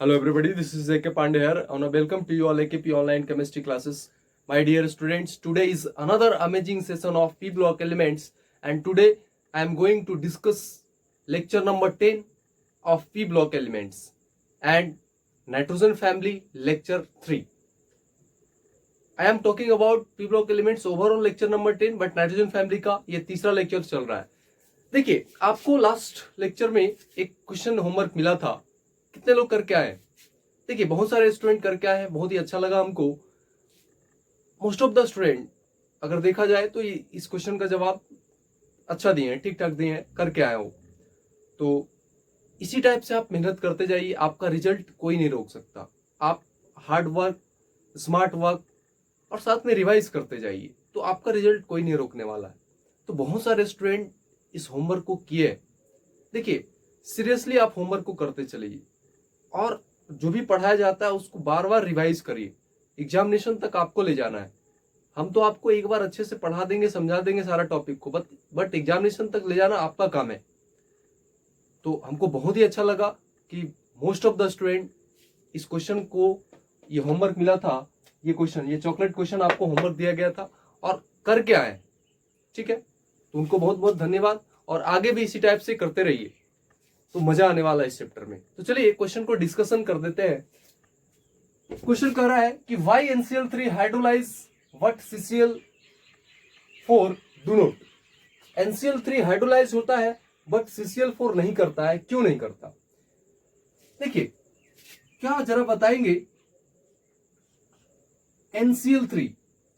Hello everybody, this is AK Pandey here. I want to welcome to you all AKP online chemistry classes. My dear students, today is another amazing session of P block elements, and today I am going to discuss lecture number 10 of P block elements and nitrogen family lecture 3. I am talking about P block elements overall lecture number 10, but nitrogen family का ये तीसरा lecture चल रहा है. देखिए, आपको last lecture में एक क्वेश्चन होमवर्क मिला था. कितने लोग करके आए? देखिए, बहुत सारे स्टूडेंट करके आए हैं, बहुत ही अच्छा लगा हमको. मोस्ट ऑफ द स्टूडेंट अगर देखा जाए तो इस क्वेश्चन का जवाब अच्छा दिए हैं, ठीक ठाक दिए हैं, करके आए हो. तो इसी टाइप से आप मेहनत करते जाइए, आपका रिजल्ट कोई नहीं रोक सकता. आप हार्ड वर्क, स्मार्ट वर्क और साथ में रिवाइज करते जाइए, तो आपका रिजल्ट कोई नहीं रोकने वाला है. तो बहुत सारे स्टूडेंट इस होमवर्क को किए. देखिए, सीरियसली आप होमवर्क को करते चलिए और जो भी पढ़ाया जाता है उसको बार बार रिवाइज करिए. एग्जामिनेशन तक आपको ले जाना है. हम तो आपको एक बार अच्छे से पढ़ा देंगे, समझा देंगे सारा टॉपिक को, बट एग्जामिनेशन तक ले जाना आपका काम है. तो हमको बहुत ही अच्छा लगा कि मोस्ट ऑफ द स्टूडेंट इस क्वेश्चन को, ये होमवर्क मिला था, ये क्वेश्चन, ये चॉकलेट क्वेश्चन आपको होमवर्क दिया गया था और करके आए. ठीक है, तो उनको बहुत बहुत धन्यवाद और आगे भी इसी टाइप से करते रहिए, तो मजा आने वाला है इस चैप्टर में. तो चलिए क्वेश्चन को डिस्कशन कर देते हैं. क्वेश्चन कह रहा है कि why NCl3 hydrolyse what CCl4 do not. NCl3 hydrolyse होता है बट CCl4 नहीं करता है. क्यों नहीं करता? देखिए, क्या जरा बताएंगे. NCl3,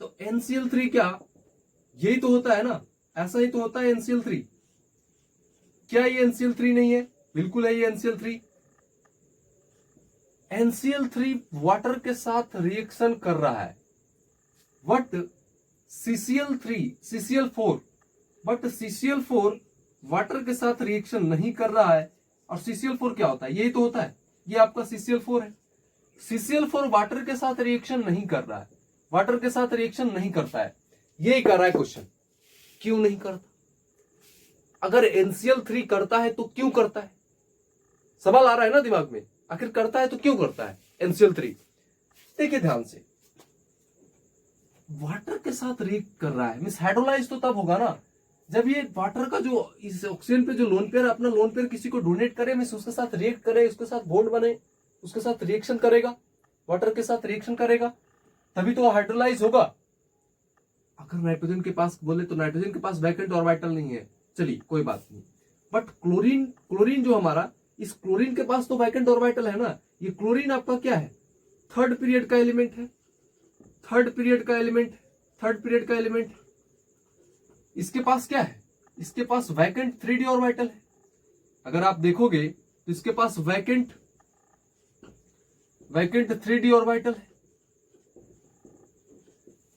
तो NCl3 क्या यही तो होता है ना, ऐसा ही तो होता है NCl3. क्या ये NCl3 नहीं है? बिल्कुल है ये NCl3. NCl3 वाटर के साथ रिएक्शन कर रहा है, बट CCl4 वाटर के साथ रिएक्शन नहीं कर रहा है. और CCl4 क्या होता है? यही तो होता है, ये आपका CCl4 है. CCl4 वाटर के साथ रिएक्शन नहीं कर रहा है, वाटर के साथ रिएक्शन नहीं करता है. यही कर रहा है क्वेश्चन. क्यों नहीं करता? अगर NCl3 करता है तो क्यों करता है? सवाल आ रहा है ना दिमाग में. आखिर करता है तो क्यों करता है NCl3? देखिए ध्यान से, वाटर के साथ रिएक्ट कर रहा है, मींस हाइड्रोलाइज तो तब होगा ना जब ये वाटर का जो इस ऑक्सीजन पे जो लोन पेयर, अपना लोन पेयर किसी को डोनेट करे, मींस उसके साथ रिएक्ट करे, उसके साथ बॉन्ड बने, उसके साथ रिएक्शन करेगा, वाटर के साथ रिएक्शन करेगा, तभी तो हाइड्रोलाइज होगा. अगर नाइट्रोजन के पास बोले तो नाइट्रोजन के पास वैकेंट ऑर्बिटल नहीं है, चलिए कोई बात नहीं. बट क्लोरीन जो हमारा, इस क्लोरीन के पास तो वैकेंट ऑर्बिटल है ना. ये क्लोरीन आपका क्या है? थर्ड पीरियड का एलिमेंट है. इसके पास क्या है? इसके पास वैकेंट 3D ऑर्बिटल है. अगर आप देखोगे तो इसके पास वैकेंट 3D ऑर्बिटल है.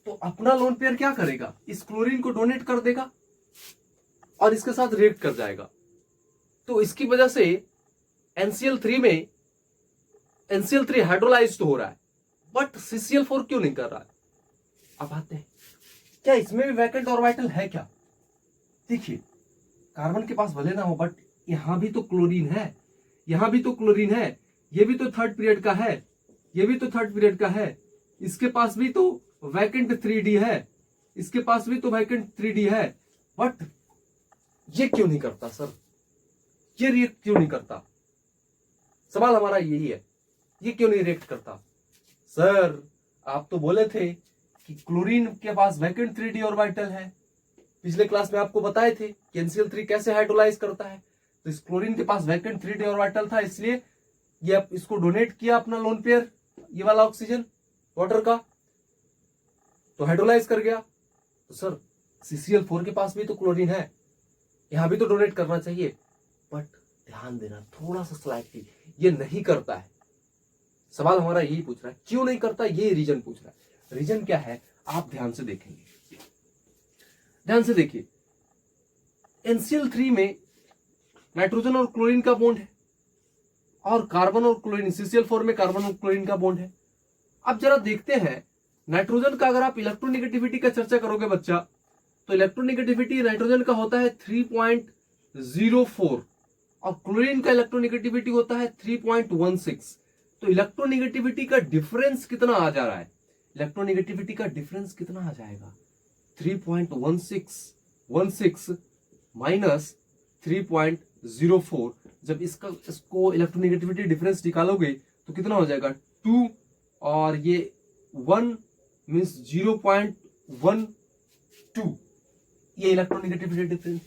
तो अपना लोन पेयर क्या करेगा? इस क्लोरीन को डोनेट कर देगा और इसके साथ रिएक्ट कर जाएगा. तो इसकी वजह से NCl3 हाइड्रोलाइज तो हो रहा है, बट CCl4 क्यों नहीं कर रहा है? अब आते हैं, क्या इसमें भी वैकेंट ऑर्बिटल है क्या? देखिए, कार्बन के पास भले ना हो, बट यहां भी तो क्लोरीन है, यहां भी तो क्लोरीन है, ये भी तो थर्ड पीरियड का है, ये भी तो थर्ड पीरियड का है. इसके पास भी तो वैकेंट 3D है, इसके पास भी तो वैकेंट 3D है. बट ये क्यों नहीं करता सर? ये रिएक्ट क्यों नहीं करता? सवाल हमारा यही है, ये क्यों नहीं रिएक्ट करता? सर, आप तो बोले थे कि क्लोरीन के पास वैकेंट 3D ऑर्बिटल है. पिछले क्लास में आपको बताए थे कि NCl3 कैसे हाइड्रोलाइज करता है. तो इस क्लोरीन के पास वैकेंट 3D ऑर्बिटल था, इसलिए ये इसको डोनेट किया अपना लोन पेयर, ये वाला ऑक्सीजन वाटर का, तो हाइड्रोलाइज कर गया. तो सर, CCl4 के पास भी तो क्लोरीन है, यहां भी तो डोनेट करना चाहिए. बट ध्यान देना थोड़ा सा स्लाइटली, ये नहीं करता है. सवाल हमारा यही पूछ रहा है, क्यों नहीं करता, ये रीजन पूछ रहा है. रीजन क्या है? आप ध्यान से देखेंगे, ध्यान से देखिए. NCl3 में नाइट्रोजन और क्लोरीन का बॉन्ड है, और कार्बन और क्लोरीन, CCl4 में कार्बन और क्लोरीन का बॉन्ड है. अब जरा देखते हैं, नाइट्रोजन का अगर आप इलेक्ट्रोनेगेटिविटी का चर्चा करोगे बच्चा, तो इलेक्ट्रोनेगेटिविटी नाइट्रोजन का होता है 3.04 और क्लोरीन का इलेक्ट्रोनेगेटिविटी होता है 3.16. तो इलेक्ट्रोनेगेटिविटी का डिफरेंस कितना आ जा रहा है? इलेक्ट्रोनेगेटिविटी का डिफरेंस कितना आ जाएगा? 3.16 माइनस 3.04। जब इसको इलेक्ट्रोनेगेटिविटी डिफरेंस निकालोगे तो कितना हो जाएगा? 2 और ये 1 मीन्स 0.12, ये इलेक्ट्रोनेगेटिविटी डिफरेंस।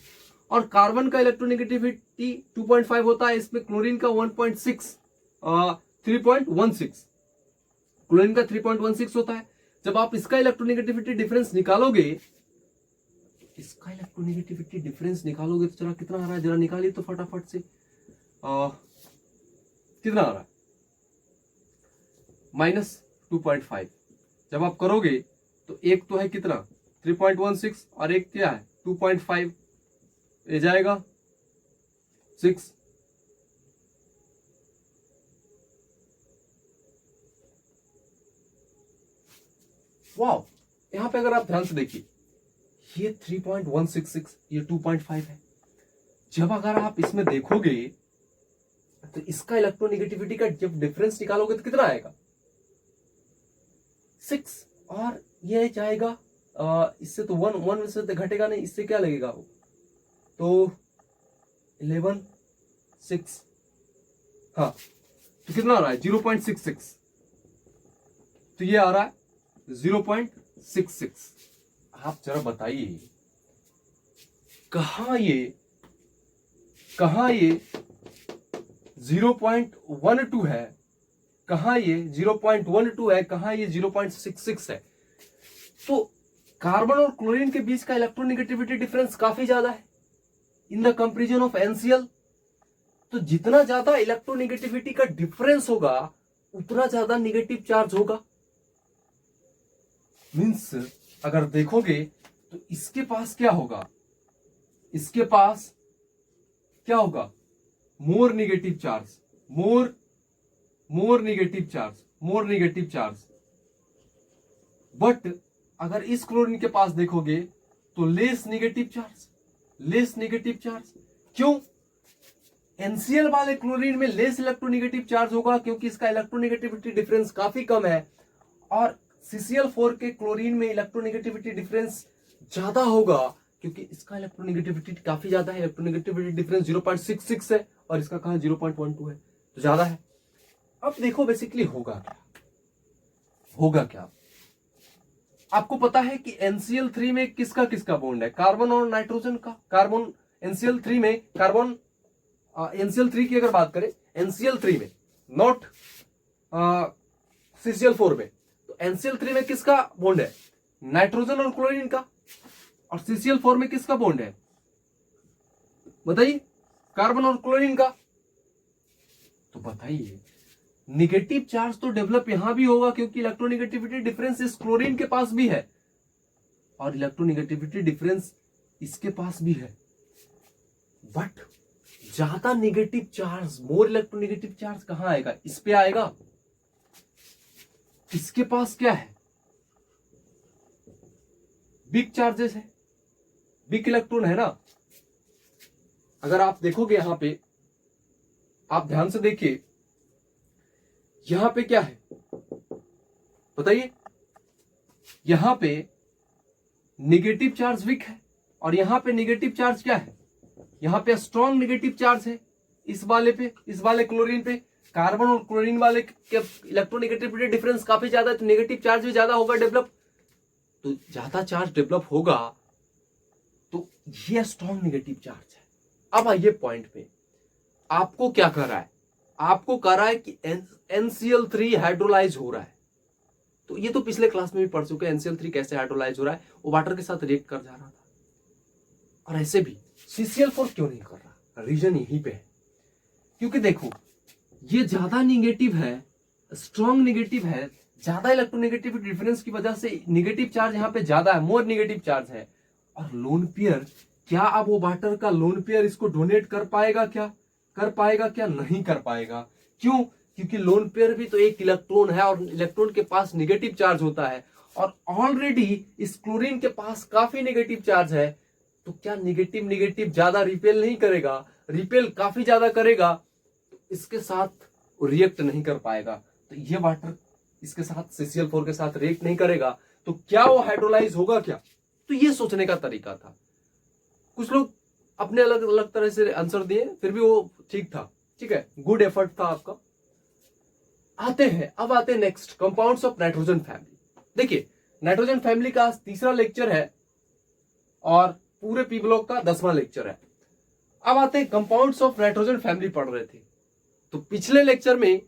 और कार्बन का इलेक्ट्रोनेगेटिविटी 2.5 होता है, इसमें क्लोरीन का 3.16 क्लोरीन का 3.16 होता है। जब आप इसका इलेक्ट्रोनेगेटिविटी डिफरेंस निकालोगे तो जरा कितना आ रहा है, जरा निकालिए तो फटाफट से। कितना आ रहा है? -2.5। जब आप करोगे तो एक तो है कितना 3.16 और एक क्या है 2.5, ये जाएगा 6। वाह, यहां पे अगर आप ध्यान से देखिए, ये 3.166, ये 2.5 है। जब अगर आप इसमें देखोगे तो इसका इलेक्ट्रोनेगेटिविटी का जब डिफरेंस निकालोगे तो कितना आएगा? 6। और ये जाएगा इससे तो 1 से तो घटेगा नहीं, इससे क्या लगेगा वो? तो 11, 6, हाँ, तो कितना आ रहा है? 0.66। तो ये आ रहा है 0.66। आप जरा बताइए कहां ये 0.12 है, कहां ये 0.12 है, कहां ये 0.66 है? तो कार्बन और क्लोरीन के बीच का इलेक्ट्रोनेगेटिविटी डिफरेंस काफी ज्यादा है in the comparison of NCl। तो जितना ज्यादा इलेक्ट्रोनेगेटिविटी का डिफरेंस होगा उतना ज्यादा नेगेटिव चार्ज होगा। मींस अगर देखोगे तो इसके पास क्या होगा? इसके पास क्या होगा? More negative charge, more negative charge. But अगर इस क्लोरीन के पास देखोगे तो लेस नेगेटिव चार्ज। क्यों? NCl वाले क्लोरीन में लेस इलेक्ट्रोनेगेटिव चार्ज होगा क्योंकि इसका इलेक्ट्रोनेगेटिविटी डिफरेंस काफी कम है, और CCl4 के क्लोरीन में इलेक्ट्रोनेगेटिविटी डिफरेंस ज्यादा होगा क्योंकि इसका इलेक्ट्रोनेगेटिविटी काफी ज्यादा है। इलेक्ट्रोनेगेटिविटी डिफरेंस 0.66 है और इसका कहां 0.12 है, तो ज्यादा है। अब देखो बेसिकली होगा क्या? आपको पता है कि NCl3 में किसका बॉन्ड है? कार्बन और नाइट्रोजन का। कार्बन NCl3 में कार्बन NCl3 की अगर बात करें, NCl3 में, नॉट CCl4 में, तो NCl3 में किसका बॉन्ड है? नाइट्रोजन और क्लोरीन का। और CCl4 में किसका बॉन्ड है? बताइए, कार्बन और क्लोरीन का। तो बताइए, नेगेटिव चार्ज तो डेवलप यहां भी होगा क्योंकि इलेक्ट्रोनेगेटिविटी डिफरेंस इस क्लोरीन के पास भी है और इलेक्ट्रोनेगेटिविटी डिफरेंस इसके पास भी है। बट ज्यादा negative charge, more electronegative charge कहां आएगा? इस पे आएगा। इसके पास क्या है? बिग चार्जेस है, बिग इलेक्ट्रॉन है ना। अगर आप देखोगे यहां पे, आप ध्यान से देखिए, यहां पे क्या है बताइए? यहां पे नेगेटिव चार्ज वीक है और यहां पे नेगेटिव चार्ज क्या है? यहां पे स्ट्रॉन्ग नेगेटिव चार्ज है इस वाले पे, इस वाले क्लोरीन पे। कार्बन और क्लोरीन वाले के इलेक्ट्रोनेगेटिविटी डिफरेंस काफी ज्यादा है तो नेगेटिव चार्ज भी ज्यादा होगा डेवलप। तो ज्यादा चार्ज डेवलप होगा तो ये स्ट्रॉन्ग नेगेटिव चार्ज है। अब आइए पॉइंट पे, आपको क्या कर रहा है? आपको कर रहा है कि NCl3 हाइड्रोलाइज हो रहा है। तो ये तो पिछले क्लास में भी पढ़ चुके हैं, NCl3 कैसे हाइड्रोलाइज हो रहा है, वो वाटर के साथ रिएक्ट कर जा रहा था। और ऐसे भी CCl4 क्यों नहीं कर रहा? रीजन यहीं पे है, क्योंकि देखो ये ज्यादा निगेटिव है, स्ट्रॉन्ग निगेटिव है, ज्यादा इलेक्ट्रोनेगेटिविटी डिफरेंस की वजह से नेगेटिव चार्ज यहाँ पे ज्यादा है, मोर नेगेटिव चार्ज है। और लोन पेयर, क्या अब वो वाटर का लोन पेयर इसको डोनेट कर पाएगा क्या? नहीं कर पाएगा। क्यों? क्योंकि लोन पेयर भी तो एक इलेक्ट्रॉन है और इलेक्ट्रॉन के पास नेगेटिव चार्ज होता है और ऑलरेडी इस क्लोरीन के पास काफी नेगेटिव चार्ज है। तो क्या नेगेटिव ज्यादा रिपेल नहीं करेगा? रिपेल काफी ज्यादा करेगा। तो इसके साथ रिएक्ट नहीं कर पाएगा, तो ये वाटर इसके साथ CCl4 के साथ रिएक्ट नहीं करेगा, तो क्या वो हाइड्रोलाइज होगा क्या? तो ये सोचने का तरीका था। कुछ लोग अपने अलग अलग तरह से आंसर दिए, फिर भी वो ठीक था, ठीक है, गुड एफर्ट था आपका। अब आते हैं next, compounds of nitrogen family. देखिए, नाइट्रोजन फैमिली का तीसरा लेक्चर है और पूरे पी ब्लॉक का 10वां लेक्चर है। अब आते हैं कंपाउंड्स ऑफ नाइट्रोजन फैमिली पढ़ रहे थे, तो पिछले लेक्चर में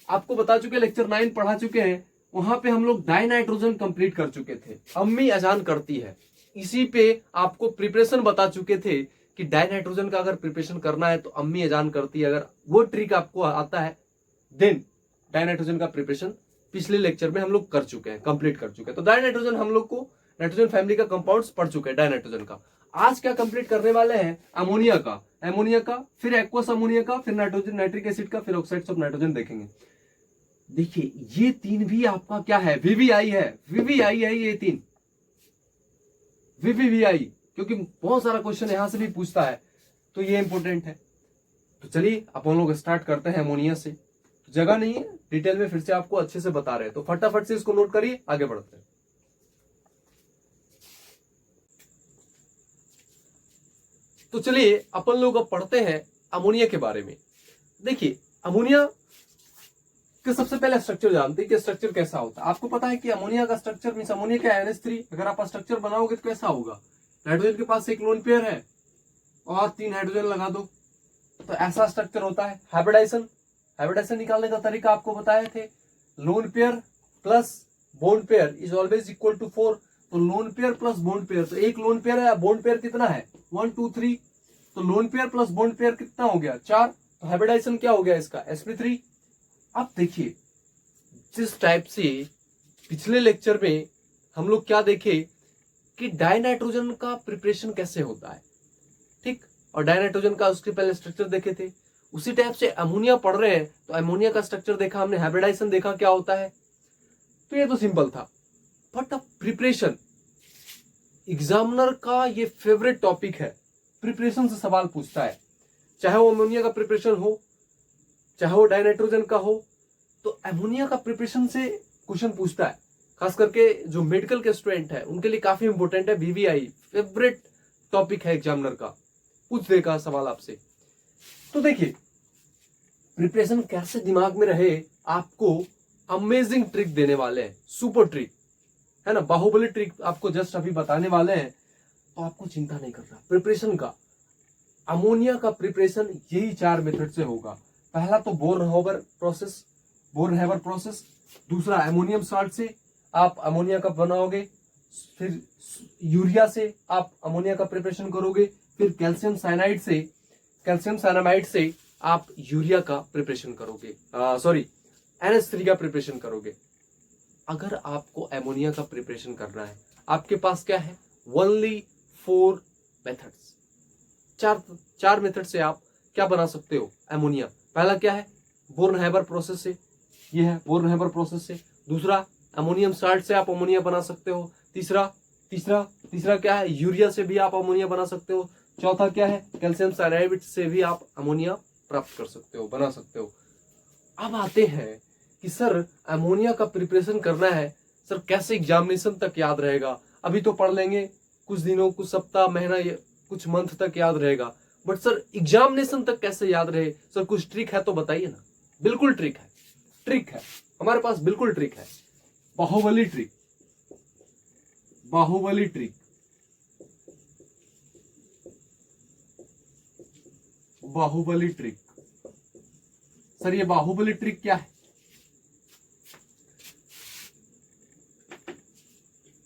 आपको बता चुके, लेक्चर 9 पढ़ा चुके हैं, वहां पे हम लोग डाइनाइट्रोजन कंप्लीट कर चुके थे, अम्मी अजान करती है। इसी पे आपको प्रिपरेशन बता चुके थे कि डाइनाइट्रोजन का अगर प्रिपरेशन करना है तो अम्मी अजान करती है, अगर वो ट्रिक आपको आता है देन डाइनाइट्रोजन का प्रिपरेशन पिछले लेक्चर में हम लोग कर चुके हैं, कंप्लीट कर चुके हैं। तो डाइनाइट्रोजन हम लोग को नाइट्रोजन फैमिली का कंपाउंड्स पढ़ चुके हैं डाइनाइट्रोजन का। आज क्या कंप्लीट करने वाले हैं? अमोनिया का, फिर एक्वस अमोनिया का, फिर नाइट्रोजन नाइट्रिक एसिड का, फिर ऑक्साइड्स ऑफ नाइट्रोजन देखेंगे। देखिए, ये तीन भी आपका क्या है? वीवीआई है ये तीन, वीवीआई, क्योंकि बहुत सारा क्वेश्चन यहां से भी पूछता है, तो ये इंपॉर्टेंट है। तो चलिए अपन लोग स्टार्ट करते हैं अमोनिया से। जगह नहीं है, डिटेल में फिर से आपको अच्छे से बता रहे हैं, तो फटाफट से इसको नोट करिए, आगे बढ़ते हैं। तो चलिए अपन लोग अब पढ़ते हैं अमोनिया के बारे में। देखिए, अमोनिया के सबसे पहले स्ट्रक्चर जानते हैं कि स्ट्रक्चर कैसा होता है। आपको पता है कि अमोनिया का स्ट्रक्चर मींस अमोनिया का NH3, अगर आप स्ट्रक्चर बनाओगे तो कैसा होगा? नाइट्रोजन के पास एक लोन पेयर है और 3 हाइड्रोजन लगा दो, तो ऐसा स्ट्रक्चर होता है। हाइब्रिडाइजेशन निकालने का तरीका आपको बताए थे, lone pair plus bond pair is always equal to 4। तो lone pair plus bond pair, तो एक लोन पेयर है, बॉन्ड पेयर कितना है? 1 2 3, तो lone pair plus bond pair कितना हो गया? 4। तो हाइब्रिडाइजेशन क्या हो गया इसका? sp3। अब देखिए, जिस टाइप से पिछले लेक्चर में हम लोग क्या देखे कि डाइनाइट्रोजन का प्रिपरेशन कैसे होता है, ठीक, और डाइनाइट्रोजन का उसके पहले स्ट्रक्चर देखे थे, उसी टाइप से अमोनिया पढ़ रहे हैं, तो अमोनिया का स्ट्रक्चर देखा हमने, हाइब्रिडाइजेशन देखा क्या होता है। तो ये तो सिंपल था, बट अब प्रिपरेशन, एग्जामिनर का ये फेवरेट टॉपिक है, प्रिपरेशन से सवाल पूछता है, चाहे वो अमोनिया का प्रिपरेशन हो, चाहे वो डाइनाइट्रोजन का हो, तो अमोनिया का प्रिपरेशन से क्वेश्चन पूछता है। खास करके जो मेडिकल के स्टूडेंट है उनके लिए काफी इंपॉर्टेंट है, वीवीआई फेवरेट टॉपिक है एग्जामिनर का, पूछ देगा सवाल आपसे। तो देखिए, प्रिपरेशन कैसे दिमाग में रहे, आपको अमेजिंग ट्रिक देने वाले हैं, सुपर ट्रिक है ना, बाहुबली ट्रिक आपको जस्ट अभी बताने वाले हैं, तो आपको चिंता नहीं करना प्रिपरेशन का। अमोनिया का प्रिपरेशन यही 4 मेथड से होगा। पहला तो बोर्न-हेबर प्रोसेस, दूसरा अमोनियम साल्ट से आप अमोनिया का बनाओगे, फिर यूरिया से आप अमोनिया का प्रिपरेशन करोगे, फिर कैल्शियम साइनामाइड से आप यूरिया का प्रिपरेशन करोगे, NH3 का प्रिपरेशन करोगे। अगर आपको अमोनिया का प्रिपरेशन करना है, आपके पास क्या है? ओनली 4 मेथड्स, चार मेथड से आप क्या बना सकते हो अमोनिया। पहला क्या है? बोर्न-हेबर प्रोसेस से, ये है बोर्न-हेबर प्रोसेस से। दूसरा, अमोनियम साल्ट से आप अमोनिया बना सकते हो। तीसरा क्या है? यूरिया से भी आप अमोनिया बना सकते हो। चौथा क्या है? कैल्शियम साइनाइड से भी आप अमोनिया प्राप्त कर सकते हो, बना सकते हो। अब आते हैं कि सर अमोनिया का प्रिपरेशन करना है, सर कैसे एग्जामिनेशन तक याद रहेगा? अभी तो पढ़ लेंगे, कुछ दिनों, कुछ सप्ताह, महीना, कुछ मंथ तक याद रहेगा, बट सर एग्जामिनेशन तक कैसे याद रहे? सर कुछ ट्रिक है तो बताइए ना। बिल्कुल ट्रिक है, हमारे पास बिल्कुल ट्रिक है, बाहुबली ट्रिक। सर ये बाहुबली ट्रिक क्या है?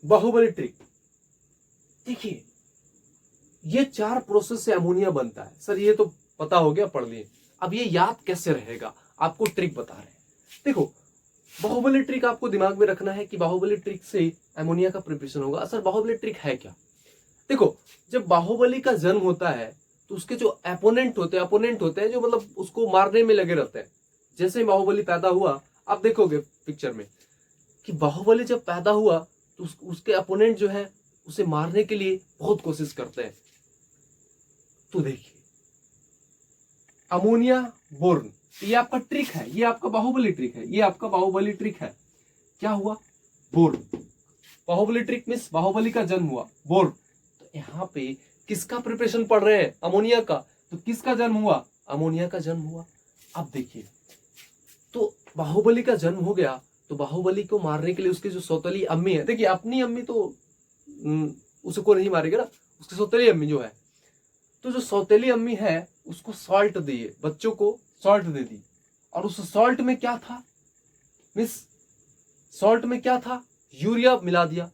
बाहुबली ट्रिक देखिए, ये 4 प्रोसेस से अमोनिया बनता है। सर ये तो पता हो गया, पढ़ लिए। अब ये याद कैसे रहेगा, आपको ट्रिक बता रहे हैं। देखो, बाहुबली ट्रिक आपको दिमाग में रखना है कि बाहुबली ट्रिक से अमोनिया का प्रिपरेशन होगा। सर बाहुबली ट्रिक है क्या? देखो, जब बाहुबली का जन्म होता है तो उसके जो अपोनेंट होते हैं जो मतलब उसको मारने में लगे रहते हैं। जैसे ही बाहुबली पैदा हुआ, आप देखोगे पिक्चर में कि बाहुबली जब पैदा हुआ तो उसके अपोनेंट जो है उसे मारने के लिए बहुत कोशिश करते हैं। तो देखिए, अमोनिया बोर्न, तो ये आपका ट्रिक है, ये आपका बाहुबली ट्रिक है, ये आपका बाहुबली ट्रिक है। क्या हुआ? Born. Baahubali trick means Baahubali का जन्म हुआ, बोर। तो यहाँ पे किसका प्रिपरेशन पढ़ रहे हैं? अमोनिया का। तो किसका जन्म हुआ? अमोनिया का जन्म हुआ। अब देखिए, तो बाहुबली का जन्म हो गया, तो बाहुबली को मारने के लिए उसकी जो सौतेली अम्मी है, देखिए अपनी अम्मी तो उसको नहीं मारेगी ना, उसकी सौतेली अम्मी जो है, तो जो सौतेली अम्मी है उसको सॉल्ट दिए, बच्चों को सॉल्ट दे दी। और उस सॉल्ट में क्या था? मिस सॉल्ट में क्या था? यूरिया मिला दिया।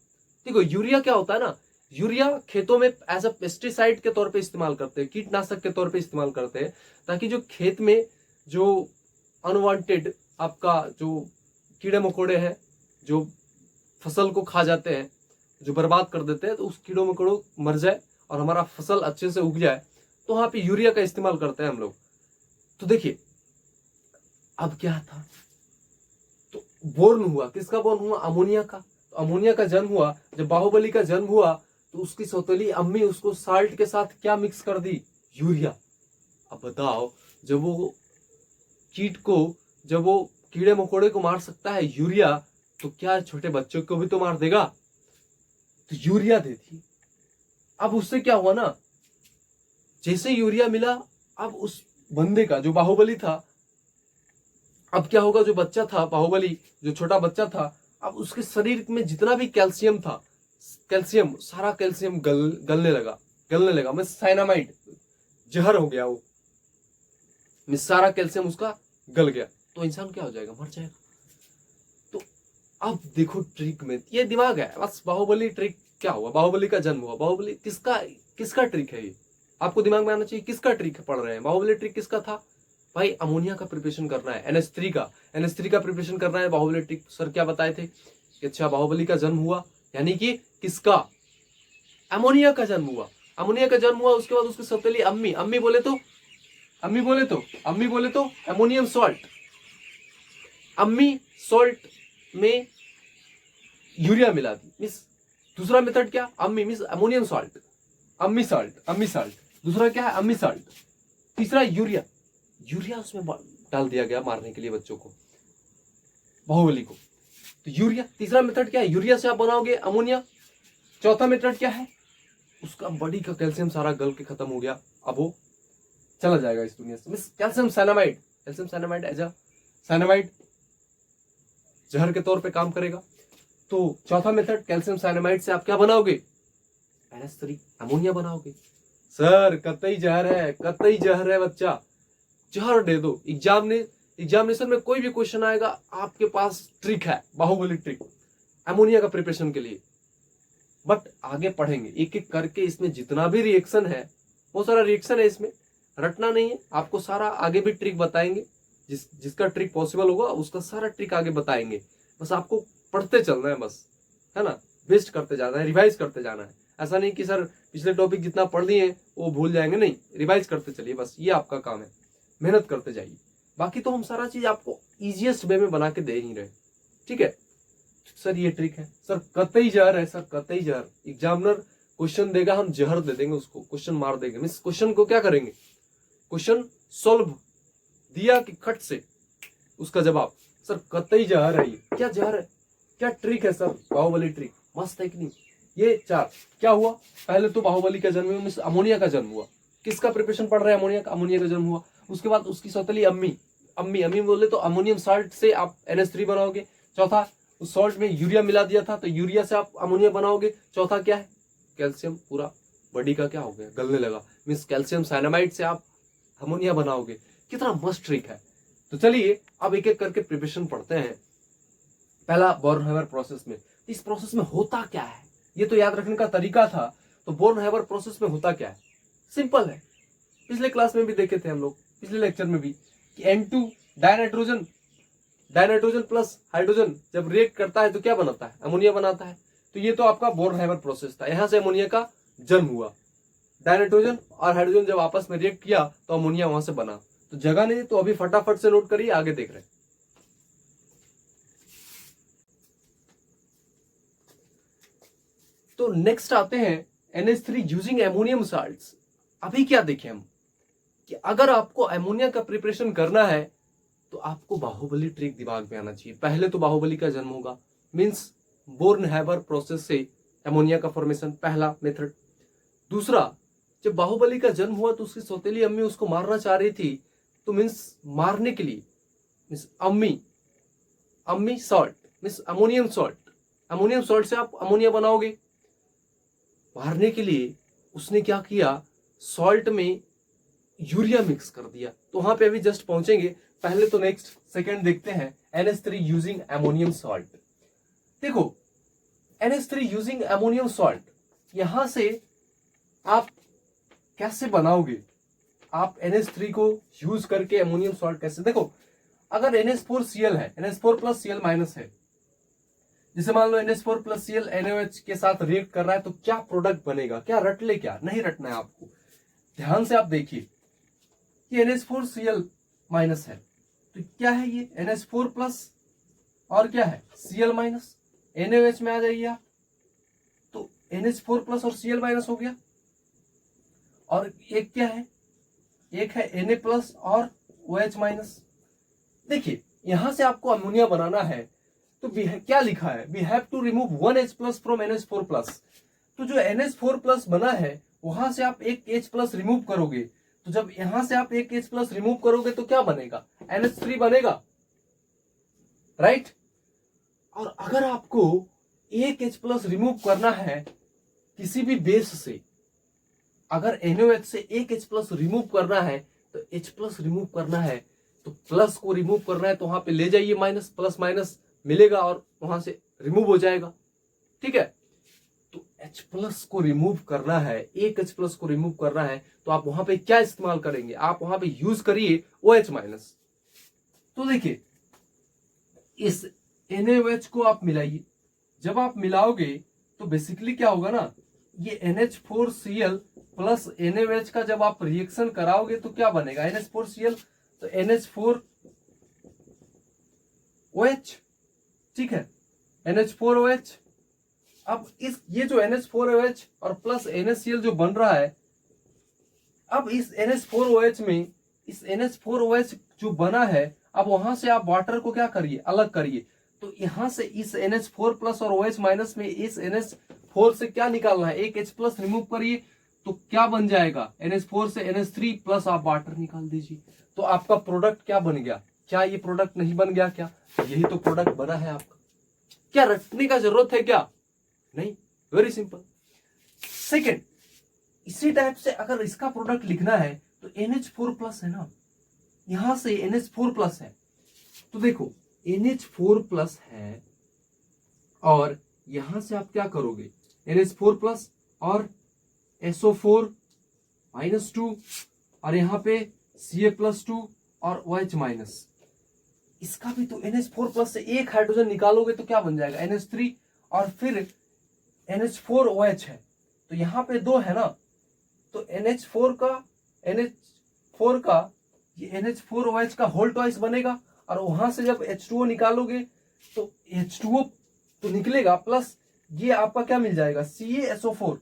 देखो यूरिया क्या होता है ना, यूरिया खेतों में एज अ पेस्टिसाइड के तौर पे इस्तेमाल करते हैं, कीटनाशक के तौर पे इस्तेमाल करते हैं, ताकि जो खेत में जो अनवांटेड आपका जो कीड़े मकोड़े हैं, जो फसल को खा जाते हैं, जो बर्बाद कर देते हैं, तो उस कीड़ों मकोड़ों मर जाए और हमारा फसल अच्छे से उग जाए। तो वहां पे यूरिया का इस्तेमाल करते हैं हम लोग। तो देखिए अब क्या था, तो बोर्न हुआ, किसका बोर्न हुआ? अमोनिया का। तो अमोनिया का जन्म हुआ। जब बाहुबली का जन्म हुआ तो उसकी सौतेली अम्मी उसको साल्ट के साथ क्या मिक्स कर दी? यूरिया। अब बताओ, जब वो कीट को, जब वो कीड़े मकोड़े को मार सकता है यूरिया, तो क्या छोटे बच्चों को भी तो मार देगा? तो यूरिया दे दी। अब उससे क्या हुआ ना, जैसे यूरिया मिला, अब उस बंदे का जो बाहुबली था, अब क्या होगा, जो बच्चा था बाहुबली, जो छोटा बच्चा था, अब उसके शरीर में जितना भी कैल्शियम था, कैल्शियम, सारा कैल्शियम गलने लगा। मैं साइनामाइड, जहर हो गया वो, मैं सारा कैल्शियम उसका गल गया। तो इंसान क्या हो जाएगा? मर जाएगा। तो अब देखो ट्रिक में ये दिमाग है बस। बाहुबली ट्रिक क्या हुआ? बाहुबली का जन्म हुआ। बाहुबली किसका ट्रिक है? ये आपको दिमाग में आना चाहिए। किसका ट्रिक पढ़ रहे हैं? बाहुबली ट्रिक किसका था? भाई अमोनिया का प्रिपरेशन करना है, NH3 का, NH3 का प्रिपरेशन करना है। बाहुबली ट्रिक सर क्या बताए थे कि अच्छा बाहुबली का जन्म हुआ, यानी कि किसका? अमोनिया का जन्म हुआ। अमोनिया का जन्म हुआ, उसके बाद उसकी सौतेली अम्मी, अम्मी बोले तो अमोनियम सॉल्ट, अम्मी सॉल्ट में यूरिया मिला दी। मिस दूसरा मेथड क्या? अम्मी मिस अमोनियम सॉल्ट, अम्मी सॉल्ट। दूसरा क्या है? अम्मी सॉल्ट। तीसरा यूरिया, यूरिया उसमें डाल दिया गया मारने के लिए बच्चों को, बाहुबली को। तो यूरिया तीसरा मेथड क्या है? यूरिया से आप बनाओगे अमोनिया। चौथा मेथड क्या है? उसका बॉडी का कैल्शियम सारा गल के खत्म हो गया, अब वो चला जाएगा इस दुनिया से। Miss calcium cyanamide as a cyanamide जहर के तौर पे काम करेगा। तो चौथा मेथड, कैल्शियम साइनामाइड से आप क्या बनाओगे? NH3 अमोनिया बनाओगे। सर कतई जहर है बच्चा, जहर दे दो। एग्जामिनेशन में कोई भी क्वेश्चन आएगा, आपके पास ट्रिक है, बाहुबली ट्रिक, अमोनिया का प्रिपरेशन के लिए। बट आगे पढ़ेंगे एक एक करके, इसमें जितना भी रिएक्शन है, बहुत सारा रिएक्शन है इसमें, रटना नहीं है आपको, सारा आगे भी ट्रिक बताएंगे। जिसका ट्रिक पॉसिबल होगा उसका सारा ट्रिक आगे बताएंगे। बस आपको पढ़ते चलना है, बस, है ना, बेस्ट करते जाना है, रिवाइज करते जाना है। ऐसा नहीं कि सर पिछले टॉपिक जितना पढ़ लिए वो भूल जाएंगे, नहीं, रिवाइज करते चलिए, बस ये आपका काम है, मेहनत करते जाइए। बाकी तो हम सारा चीज आपको इजीएस्ट वे में बना के दे ही रहे, ठीक है। सर ये ट्रिक है, सर कतई जहर है, सर कतई जहर। एग्जामिनर क्वेश्चन देगा, हम जहर दे देंगे उसको, क्वेश्चन मार देंगे। मीन्स क्वेश्चन को क्या करेंगे? क्वेश्चन सॉल्व दिया कि खट से उसका जवाब, सर कतई जहर है। ये क्या जहर है? क्या ट्रिक है सर? बाहुबली ट्रिक मस्त है कि नहीं? ये चार क्या हुआ? पहले तो बाहुबली का जन्म हुआ, अमोनिया का जन्म हुआ। किसका प्रिपरेशन पढ़ रहे हैं? अमोनिया का जन्म हुआ। उसके बाद उसकी सौतेली अम्मी बोले तो अमोनियम साल्ट से आप NH3 बनाओगे। चौथा, उस सॉल्ट में यूरिया मिला दिया था, तो यूरिया से आप अमोनिया बनाओगे। चौथा क्या है? कैल्शियम पूरा बॉडी का क्या हो गया? गलने लगा। मीन्स कैल्शियम साइनामाइड से आप अमोनिया बनाओगे। कितना मस्त ट्रिक है। तो चलिए अब एक एक करके प्रिपरेशन पढ़ते हैं। पहला, बोर्न-हेबर प्रोसेस में, इस प्रोसेस में होता क्या है ये तो याद रखने का तरीका था। तो बोर्न-हेबर प्रोसेस में होता क्या है? सिंपल है, पिछले क्लास में भी देखे थे हम लोग, पिछले लेक्चर में भी, कि N2 डाइनाइट्रोजन प्लस हाइड्रोजन जब रिएक्ट करता है तो क्या बनाता है? अमोनिया बनाता है। तो ये तो आपका बोर्न-हेबर प्रोसेस था, यहां से अमोनिया का जन्म हुआ। डाइनाइट्रोजन और हाइड्रोजन जब आपस में रिएक्ट किया तो अमोनिया वहां से बना। तो जगह नहीं, तो अभी फटाफट से नोट करिए, आगे देख रहे हैं। तो नेक्स्ट आते हैं NH3 यूजिंग एमोनियम साल्ट्स। अभी क्या देखें हम, कि अगर आपको अमोनिया का प्रिपरेशन करना है तो आपको बाहुबली ट्रिक दिमाग में आना चाहिए। पहले तो बाहुबली का जन्म होगा, मीन्स बोर्न हैबर प्रोसेस से अमोनिया का फॉर्मेशन, पहला मेथड। दूसरा, जब बाहुबली का जन्म हुआ तो उसकी सौतेली अम्मी उसको मारना चाह रही थी, तो मीन्स मारने के लिए मीन्स अम्मी सॉल्ट मीन्स अमोनियम सॉल्ट से आप अमोनिया बनाओगे। मारने के लिए उसने क्या किया, सॉल्ट में यूरिया मिक्स कर दिया। तो वहां पे अभी जस्ट पहुंचेंगे, पहले तो नेक्स्ट सेकंड देखते हैं NH3 यूजिंग अमोनियम सॉल्ट। देखो NH3 यूजिंग अमोनियम सॉल्ट, यहां से आप कैसे बनाओगे, आप NH3 को यूज करके अमोनियम सॉल्ट कैसे, देखो अगर NH4Cl है, NH4 प्लस Cl माइनस है, जैसे मान लो NH4 प्लस Cl NaOH के साथ रिएक्ट कर रहा है, तो क्या प्रोडक्ट बनेगा, क्या रट ले, क्या नहीं रटना है आपको, ध्यान से आप देखिए। ये NH4Cl माइनस है, तो क्या है ये NH4 प्लस और क्या है Cl माइनस, NaOH में आ जाइए आप, तो NH4 प्लस और Cl माइनस हो गया। और एक क्या है, एक है Na प्लस और OH माइनस। देखिए यहां से आपको अमोनिया बनाना है, तो क्या लिखा है, we have to remove 1H plus from NH4 plus. तो जो NH4 प्लस बना है वहां से आप एक H प्लस रिमूव करोगे, तो जब यहां से आप एक H प्लस रिमूव करोगे तो क्या बनेगा, NH3 बनेगा, राइट। और अगर आपको एक H प्लस रिमूव करना है किसी भी बेस से, अगर NaOH से एक H प्लस रिमूव करना है, तो H प्लस रिमूव करना है, तो प्लस को रिमूव करना है, तो वहां पे ले जाइए माइनस, प्लस माइनस मिलेगा और वहां से रिमूव हो जाएगा, ठीक है। तो H प्लस को रिमूव करना है, एक H प्लस को रिमूव करना है, तो आप वहां पे क्या इस्तेमाल करेंगे, आप वहां पे यूज करिए OH माइनस। तो देखिए इस NaOH को आप मिलाइए, जब आप मिलाओगे तो बेसिकली क्या होगा ना, ये NH4Cl प्लस NaOH का जब आप रिएक्शन कराओगे तो क्या बनेगा, NH4Cl तो NH4OH, ठीक है, NH4OH। अब ये जो NH4OH और प्लस NaCl जो बन रहा है, अब इस NH4OH में इस NH4OH जो बना है, अब वहां से आप वाटर को क्या करिए, अलग करिए। तो यहां से इस NH4 प्लस और OH माइनस में इस NH4 से क्या निकालना है, एक H प्लस रिमूव करिए, तो क्या बन जाएगा, NH4 से NH3 प्लस आप वाटर निकाल दीजिए, तो आपका प्रोडक्ट क्या बन गया। क्या ये प्रोडक्ट नहीं बन गया, क्या यही तो प्रोडक्ट बना है आपका, क्या रटने का जरूरत है क्या, नहीं, वेरी सिंपल। सेकेंड, इसी टाइप से अगर इसका प्रोडक्ट लिखना है तो NH4 प्लस है ना, यहां से NH4 प्लस है, तो देखो NH4 प्लस है और यहां से आप क्या करोगे, NH4 प्लस और SO4 माइनस 2 और यहां पे Ca प्लस 2 और OH माइनस, इसका भी तो NH4 प्लस से एक हाइड्रोजन निकालोगे तो क्या बन जाएगा, NH3 और फिर NH4OH है, तो यहां पे दो है ना, तो NH4 का ये NH4OH का होल ट्वाइस बनेगा, और वहां से जब H2O निकालोगे तो H2O तो निकलेगा, प्लस ये आपका क्या मिल जाएगा, CaSO4,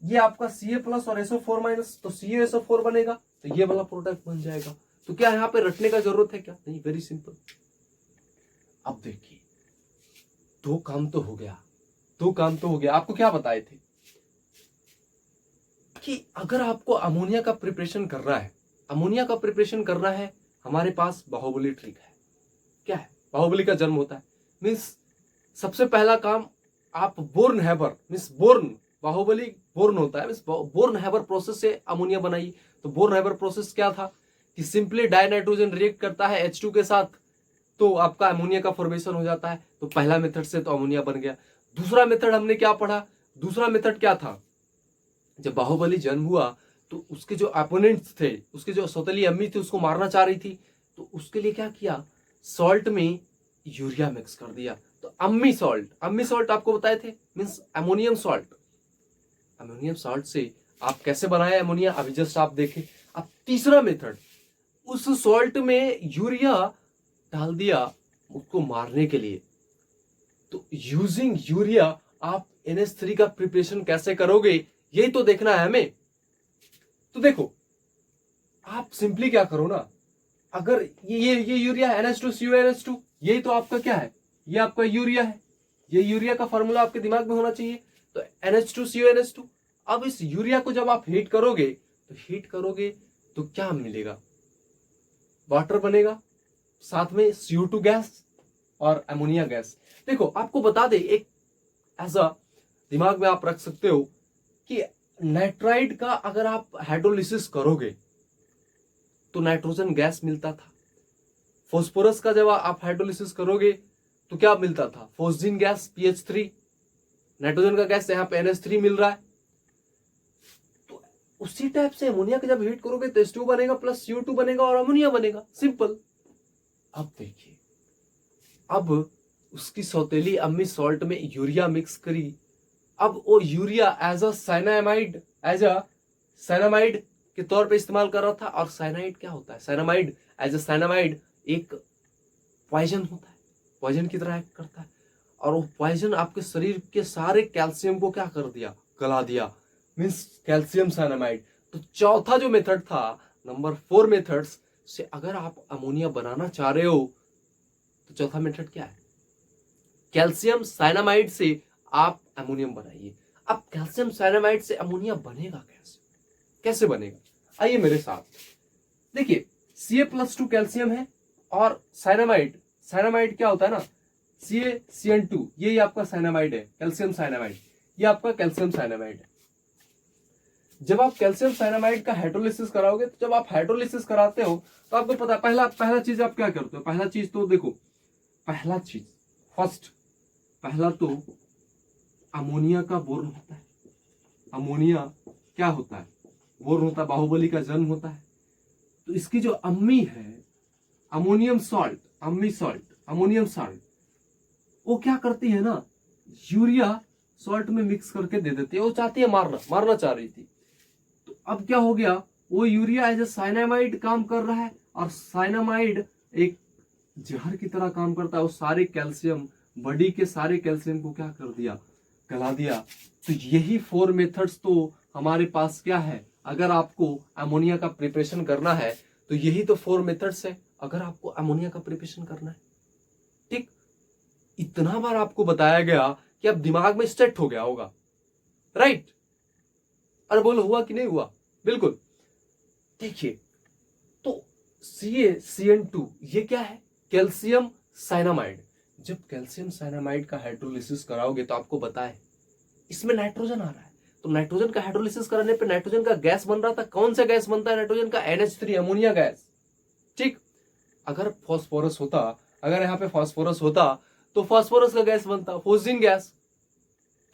ये आपका Ca प्लस और SO4 माइनस, तो CaSO4 बनेगा, तो ये वाला प्रोडक्ट बन जाएगा। तो क्या यहाँ पे रटने का जरूरत है क्या, नहीं, वेरी सिंपल। अब देखिए दो काम तो हो गया, आपको क्या बताए थे कि अगर आपको अमोनिया का प्रिपरेशन करना है, हमारे पास बाहुबली ट्रिक है। क्या है, बाहुबली का जन्म होता है, मीन्स सबसे पहला काम आप बाहुबली बोर्न होता है, मीन्स बोर्न हैबर प्रोसेस से अमोनिया बनाइए। तो बोर्न हैबर प्रोसेस क्या था कि सिंपली डाइनाइट्रोजन रिएक्ट करता है H2 के साथ, तो आपका अमोनिया का फॉर्मेशन हो जाता है। तो पहला मेथड से तो अमोनिया बन गया। दूसरा मेथड हमने क्या पढ़ा, दूसरा मेथड क्या था, जब बाहुबली जन्म हुआ तो उसके जो अपोनेंट्स थे, उसके जो सौतेली अम्मी थी, उसको मारना चाह रही थी, तो उसके लिए क्या किया, सॉल्ट में यूरिया मिक्स कर दिया। तो अम्मी सॉल्ट आपको बताए थे, मीन्स अमोनियम सॉल्ट से आप कैसे बनाए अमोनिया, अभी जस्ट आप देखें। अब तीसरा मेथड, उस सॉल्ट में यूरिया डाल दिया उसको मारने के लिए। तो यूजिंग यूरिया आप NH3 का प्रिपरेशन कैसे करोगे, यही तो देखना है हमें। तो देखो आप सिंपली क्या करो ना, अगर ये यूरिया NH2CuNH2, यही तो आपका क्या है, ये आपका यूरिया है। ये यूरिया का फॉर्मूला आपके दिमाग में होना चाहिए। तो NH2CuNH2। अब इस यूरिया को जब आप हीट करोगे तो क्या मिलेगा, वाटर बनेगा, साथ में CO2 गैस और अमोनिया गैस। देखो आपको बता दे, एक ऐसा दिमाग में आप रख सकते हो कि नाइट्राइड का अगर आप हाइड्रोलिसिस करोगे तो नाइट्रोजन गैस मिलता था। फास्फोरस का जब आप हाइड्रोलिसिस करोगे तो क्या मिलता था, फोस्जिन गैस PH3। नाइट्रोजन का गैस यहाँ पे NH3 मिल रहा है। तो उसी टाइप से अमोनिया का जब हीट करोगे तो H2 बनेगा प्लस CO2 बनेगा और अमोनिया बनेगा, सिंपल। अब देखिए, अब उसकी सौतेली अम्मी सॉल्ट में यूरिया मिक्स करी। अब वो यूरिया एज अ साइनामाइड के तौर पे इस्तेमाल कर रहा था। और साइनाइड क्या होता है, साइनामाइड एज अ साइनामाइड एक पॉइजन होता है, पॉइजन की तरह एक्ट करता है। और वो पॉइजन आपके शरीर के सारे कैल्शियम को क्या कर दिया, गला दिया, मीन्स कैल्शियम साइनामाइड। तो चौथा जो मेथड था, नंबर 4 मेथड्स से अगर आप अमोनिया बनाना चाह रहे हो तो चौथा मेथड क्या है, कैल्शियम साइनामाइड से आप अमोनियम बनाइए। अब कैल्शियम साइनामाइड से अमोनिया बनेगा कैसे, कैसे बनेगा, आइए मेरे साथ। देखिए Ca+2 कैल्शियम है और साइनामाइड क्या होता है ना, CaCN2, ये आपका साइनामाइड है, कैल्शियम साइनामाइड, ये आपका कैल्शियम साइनामाइड है। जब आप कैल्शियम साइनामाइड का हाइड्रोलिसिस कराओगे, तो जब आप हाइड्रोलिसिस कराते हो तो आपको पता है पहला चीज आप क्या करते हो, पहला चीज तो देखो, पहला तो अमोनिया का बोर्न होता है। अमोनिया क्या होता है, बोर्न होता है, बाहुबली का जन्म होता है। तो इसकी जो अम्मी है, अमोनियम सॉल्ट, वो क्या करती है ना, यूरिया सॉल्ट में मिक्स करके दे देती है। वो चाहती है मारना चाह रही थी। तो अब क्या हो गया, वो यूरिया एज ए साइनामाइड काम कर रहा है, और साइनामाइड एक जहर की तरह काम करता है। वो सारे कैल्शियम, बॉडी के सारे कैल्शियम को क्या कर दिया, गला दिया। तो यही 4 मेथड्स तो हमारे पास क्या है, अगर आपको अमोनिया का प्रिपरेशन करना है तो यही तो 4 मेथड्स है, अगर आपको अमोनिया का प्रिपरेशन करना है। ठीक, इतना बार आपको बताया गया कि अब दिमाग में सेट हो गया होगा, राइट। अरे बोलो, हुआ कि नहीं हुआ, बिल्कुल। देखिए, तो CaCN2 ये क्या है, कैल्शियम साइनामाइड। जब कैल्शियम साइनामाइड का हाइड्रोलिसिस कराओगे तो आपको बताए इसमें नाइट्रोजन आ रहा है। तो नाइट्रोजन का हाइड्रोलिसिस कराने पे नाइट्रोजन का गैस बन रहा था। कौन सा गैस बनता है नाइट्रोजन का, NH3, अमोनिया गैस। ठीक, अगर फास्फोरस होता, अगर यहाँ पे फास्फोरस होता तो फास्फोरस का गैस बनता, फोस्जिन गैस,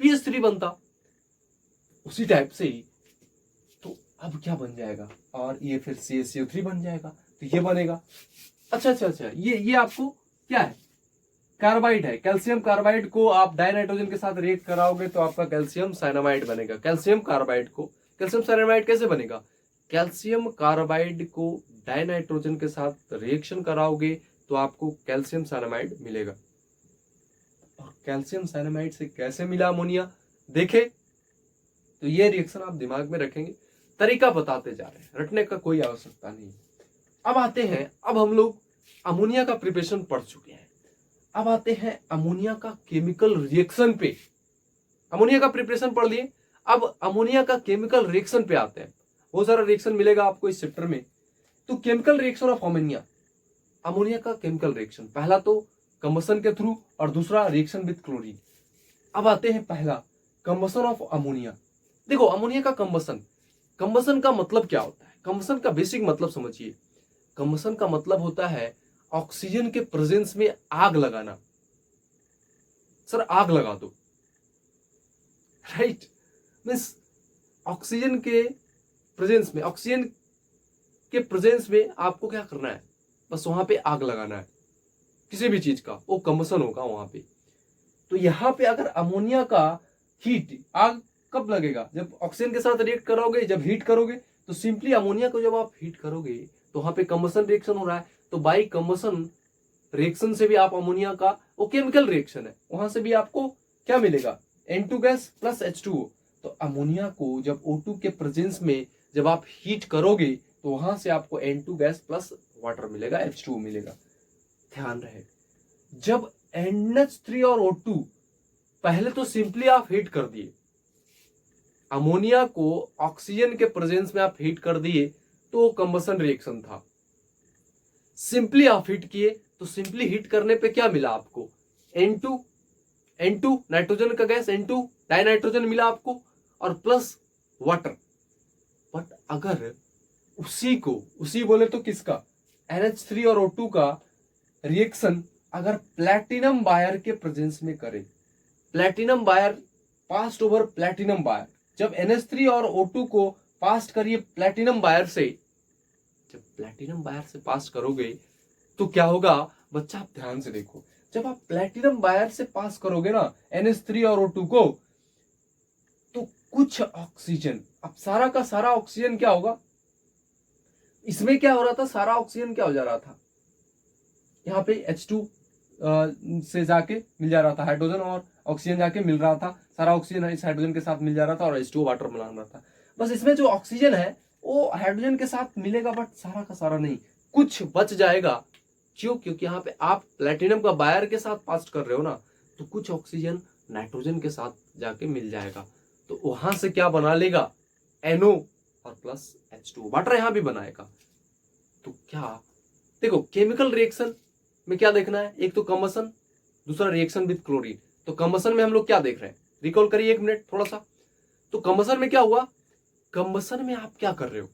PH3 बनता। उसी टाइप से ही तो अब क्या बन जाएगा, और ये फिर CaCO3 बन जाएगा, तो ये बनेगा। अच्छा, ये आपको क्या है, कार्बाइड है। कैल्शियम कार्बाइड को आप डाइनाइट्रोजन के साथ रिएक्ट कराओगे तो आपका कैल्शियम साइनामाइड बनेगा। कैल्शियम साइनामाइड कैसे बनेगा, कैल्शियम कार्बाइड को डाइनाइट्रोजन के साथ रिएक्शन कराओगे तो आपको कैल्शियम साइनामाइड मिलेगा। और कैल्शियम साइनामाइड से कैसे मिला अमोनिया, देखे तो ये रिएक्शन आप दिमाग में रखेंगे, तरीका बताते जा रहे हैं, रटने का कोई आवश्यकता नहीं। अब आते हैं, अब हम लोग अमोनिया का प्रिपरेशन पढ़ चुके हैं। अब आते हैं अमोनिया का केमिकल रिएक्शन पे। अमोनिया का प्रिपरेशन पढ़ लिए, अब अमोनिया का केमिकल रिएक्शन पे आते हैं। बहुत सारा रिएक्शन मिलेगा आपको इस चैप्टर में। तो chemical reaction of ammonia, ammonia का केमिकल रिएक्शन, पहला तो कंबसन के थ्रू और दूसरा रिएक्शन विद क्लोरीन। अब आते हैं पहला, कंबसन ऑफ अमोनिया। देखो अमोनिया का कंबसन का मतलब क्या होता है, कंबसन का बेसिक मतलब समझिए। कंबसन का मतलब होता है ऑक्सीजन के प्रेजेंस में आग लगाना। सर आग लगा दो, राइट, मीन्स ऑक्सीजन के प्रेजेंस में आपको क्या करना है, बस वहां पे आग लगाना है किसी भी चीज का, वो कंबसन होगा वहां पे। तो यहां पे अगर अमोनिया का हीट, आग कब लगेगा, जब ऑक्सीजन के साथ रिएक्ट करोगे, जब हीट करोगे। तो सिंपली अमोनिया को जब आप हीट करोगे तो वहां पे कंबसन रिएक्शन हो रहा है। तो बाई कंबसन रिएक्शन से भी आप अमोनिया का, वो केमिकल रिएक्शन है, वहां से भी आपको क्या मिलेगा, N2 गैस प्लस H2O। तो अमोनिया को जब O2 के प्रेजेंस में जब आप हीट करोगे तो वहां से आपको N2 गैस प्लस वाटर मिलेगा, H2O मिलेगा। ध्यान रहे, जब NH3 और O2 पहले तो सिंपली आप हीट कर दिए, अमोनिया को ऑक्सीजन के प्रेजेंस में आप हीट कर दिए तो वो कंबसन रिएक्शन था। सिंपली आप हीट किए तो सिंपली हीट करने पे क्या मिला आपको, N2 नाइट्रोजन का गैस, N2 डाई नाइट्रोजन मिला आपको और प्लस वाटर। बट अगर उसी बोले तो किसका, NH3 और O2 का रिएक्शन अगर प्लैटिनम वायर के प्रेजेंस में करें, platinum wire past over platinum wire, जब NH3 और O2 को पास करिए प्लैटिनम वायर से, जब प्लैटिनम वायर से पास करोगे तो क्या होगा बच्चा, आप ध्यान से देखो, जब आप प्लैटिनम वायर से पास करोगे ना NH3 और O2 को, तो कुछ ऑक्सीजन, अब सारा का सारा ऑक्सीजन क्या होगा, इसमें क्या हो रहा था, सारा ऑक्सीजन क्या हो जा रहा था, यहाँ पे H2 से जाके मिल जा रहा था, हाइड्रोजन और ऑक्सीजन जाके मिल रहा था, सारा ऑक्सीजन इस हाइड्रोजन के साथ मिल जा रहा था और H2O वाटर बना रहा था। बस इसमें जो ऑक्सीजन है वो हाइड्रोजन के साथ मिलेगा, बट सारा का सारा नहीं, कुछ बच जाएगा। क्यों, क्योंकि यहाँ पे आप प्लेटिनम का वायर के साथ पास कर रहे हो ना, तो कुछ ऑक्सीजन नाइट्रोजन के साथ जाके मिल जाएगा, तो वहां से क्या बना लेगा, NO और प्लस H2O वाटर यहाँ भी बनाएगा। तो क्या देखो, केमिकल रिएक्शन में क्या देखना है, एक तो कंबसन, दूसरा रिएक्शन विद क्लोरीन। तो कंबसन में हम लोग क्या देख रहे हैं, रिकॉल करिए एक मिनट थोड़ा सा। तो कंबसन में क्या हुआ, कंबसन में आप क्या कर रहे हो,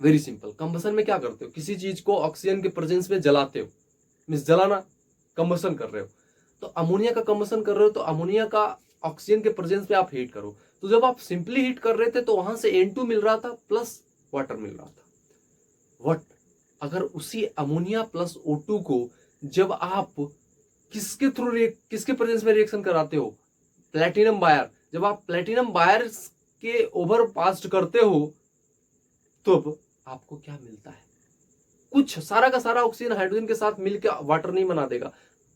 वेरी सिंपल, कंबसन में क्या करते हो, किसी चीज को ऑक्सीजन के प्रेजेंस में जलाते हो, मींस जलाना, कंबसन कर रहे हो। तो अमोनिया का कंबसन कर रहे हो, तो अमोनिया का ऑक्सीजन के प्रेजेंस में आप हीट करो। तो जब आप सिंपली हीट कर रहे थे तो वहां से N2 मिल रहा था प्लस वाटर मिल रहा था। वट अगर उसी अमोनिया प्लस O2 को जब आप किसके थ्रू किसके प्रेजेंस में रिएक्शन कराते हो, प्लैटिनम वायर, जब आप प्लैटिनम वायर के ओवर पास करते हो तो अब आपको क्या मिलता है, कुछ, सारा का सारा ऑक्सीजन हाइड्रोजन के साथ मिलकर वाटर नहीं बना देगा,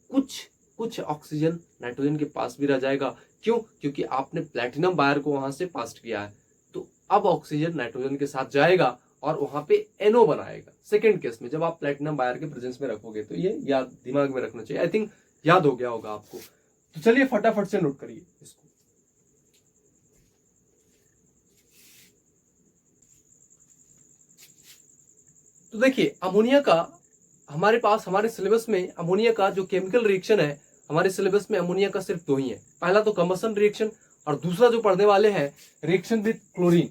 कुछ ऑक्सीजन नाइट्रोजन के पास भी रह जाएगा। क्यों, क्योंकि आपने प्लैटिनम वायर को वहां से पास किया है, तो अब ऑक्सीजन नाइट्रोजन के साथ जाएगा और वहां पे NO बनाएगा। सेकेंड केस में जब आप प्लैटिनम वायर के प्रेजेंस में रखोगे, तो ये याद दिमाग में रखना चाहिए, आई थिंक याद हो गया होगा आपको। तो चलिए फटाफट से नोट करिए इसको। तो देखिए, अमोनिया का हमारे पास, हमारे सिलेबस में अमोनिया का जो केमिकल रिएक्शन है, हमारे सिलेबस में अमोनिया का सिर्फ 2 ही है, पहला तो कंबसन रिएक्शन और दूसरा जो पढ़ने वाले हैं रिएक्शन विद क्लोरीन,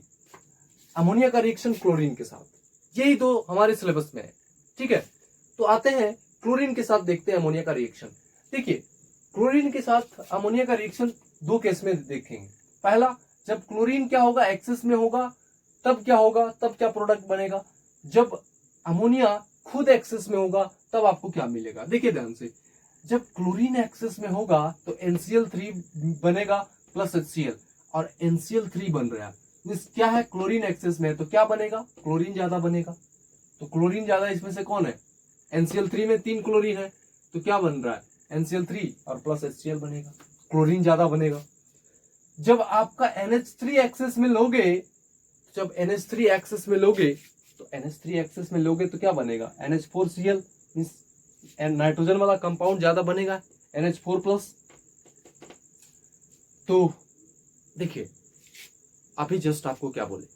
अमोनिया का रिएक्शन क्लोरीन के साथ, यही तो हमारे सिलेबस में है। ठीक है, तो आते हैं क्लोरीन के साथ, देखते हैं अमोनिया का रिएक्शन। देखिए, क्लोरीन के साथ अमोनिया का रिएक्शन 2 केस में देखेंगे। पहला, जब क्लोरीन क्या होगा, एक्सेस में होगा, तब क्या होगा, तब क्या प्रोडक्ट बनेगा, जब अमोनिया खुद एक्सेस में होगा तब आपको क्या मिलेगा। देखिए ध्यान से, जब क्लोरीन एक्सेस में होगा तो NCl3 बनेगा प्लस HCl, और NCl3 बन रहा है, क्या है, क्लोरीन एक्सेस में है, तो क्या बनेगा, क्लोरीन ज्यादा बनेगा। तो क्लोरीन ज्यादा इसमें से कौन है, NCl3 में 3 क्लोरीन है, तो क्या बन रहा है, NCl3 और प्लस HCl बनेगा, क्लोरीन ज्यादा बनेगा। जब आपका NH3 एक्सेस में लोगे, जब NH3 एक्सेस में लोगे तो NH3 एक्सेस में लोगे तो क्या बनेगा, NH4Cl, नाइट्रोजन वाला कंपाउंड ज्यादा बनेगा, NH4 प्लस। तो देखिए, अभी जस्ट आपको क्या बोले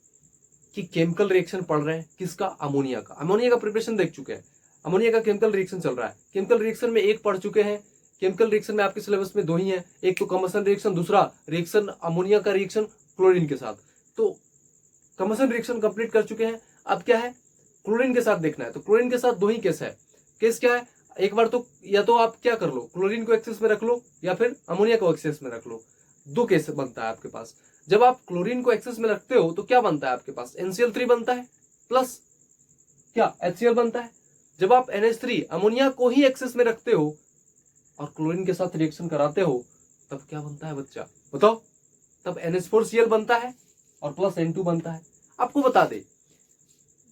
कि केमिकल रिएक्शन पढ़ रहे हैं किसका, अमोनिया का। अमोनिया का प्रिपरेशन देख चुके हैं, अमोनिया का केमिकल रिएक्शन चल रहा है। केमिकल रिएक्शन में एक पढ़ चुके हैं, केमिकल रिएक्शन में आपके सिलेबस में 2 ही है, एक तो कंबसन रिएक्शन, दूसरा रिएक्शन अमोनिया का रिएक्शन क्लोरीन के साथ। तो कंबसन रिएक्शन कंप्लीट कर चुके हैं, अब क्या है, क्लोरीन के साथ देखना है। तो क्लोरीन के साथ 2 ही केस है। केस क्या है, एक बार तो या तो आप क्या कर लो, क्लोरीन को एक्सेस में रख लो या फिर अमोनिया को एक्सेस में रख लो, 2 केस बनता है आपके पास। जब आप क्लोरीन को एक्सेस में रखते हो तो क्या बनता है आपके पास, NCl3 बनता है प्लस क्या, HCl बनता है। जब आप NH3 अमोनिया को ही एक्सेस में रखते हो और क्लोरीन के साथ रिएक्शन कराते हो, तब क्या बनता है बच्चा, बताओ, तब NH4Cl बनता है और प्लस N2 बनता है। आपको बता दे,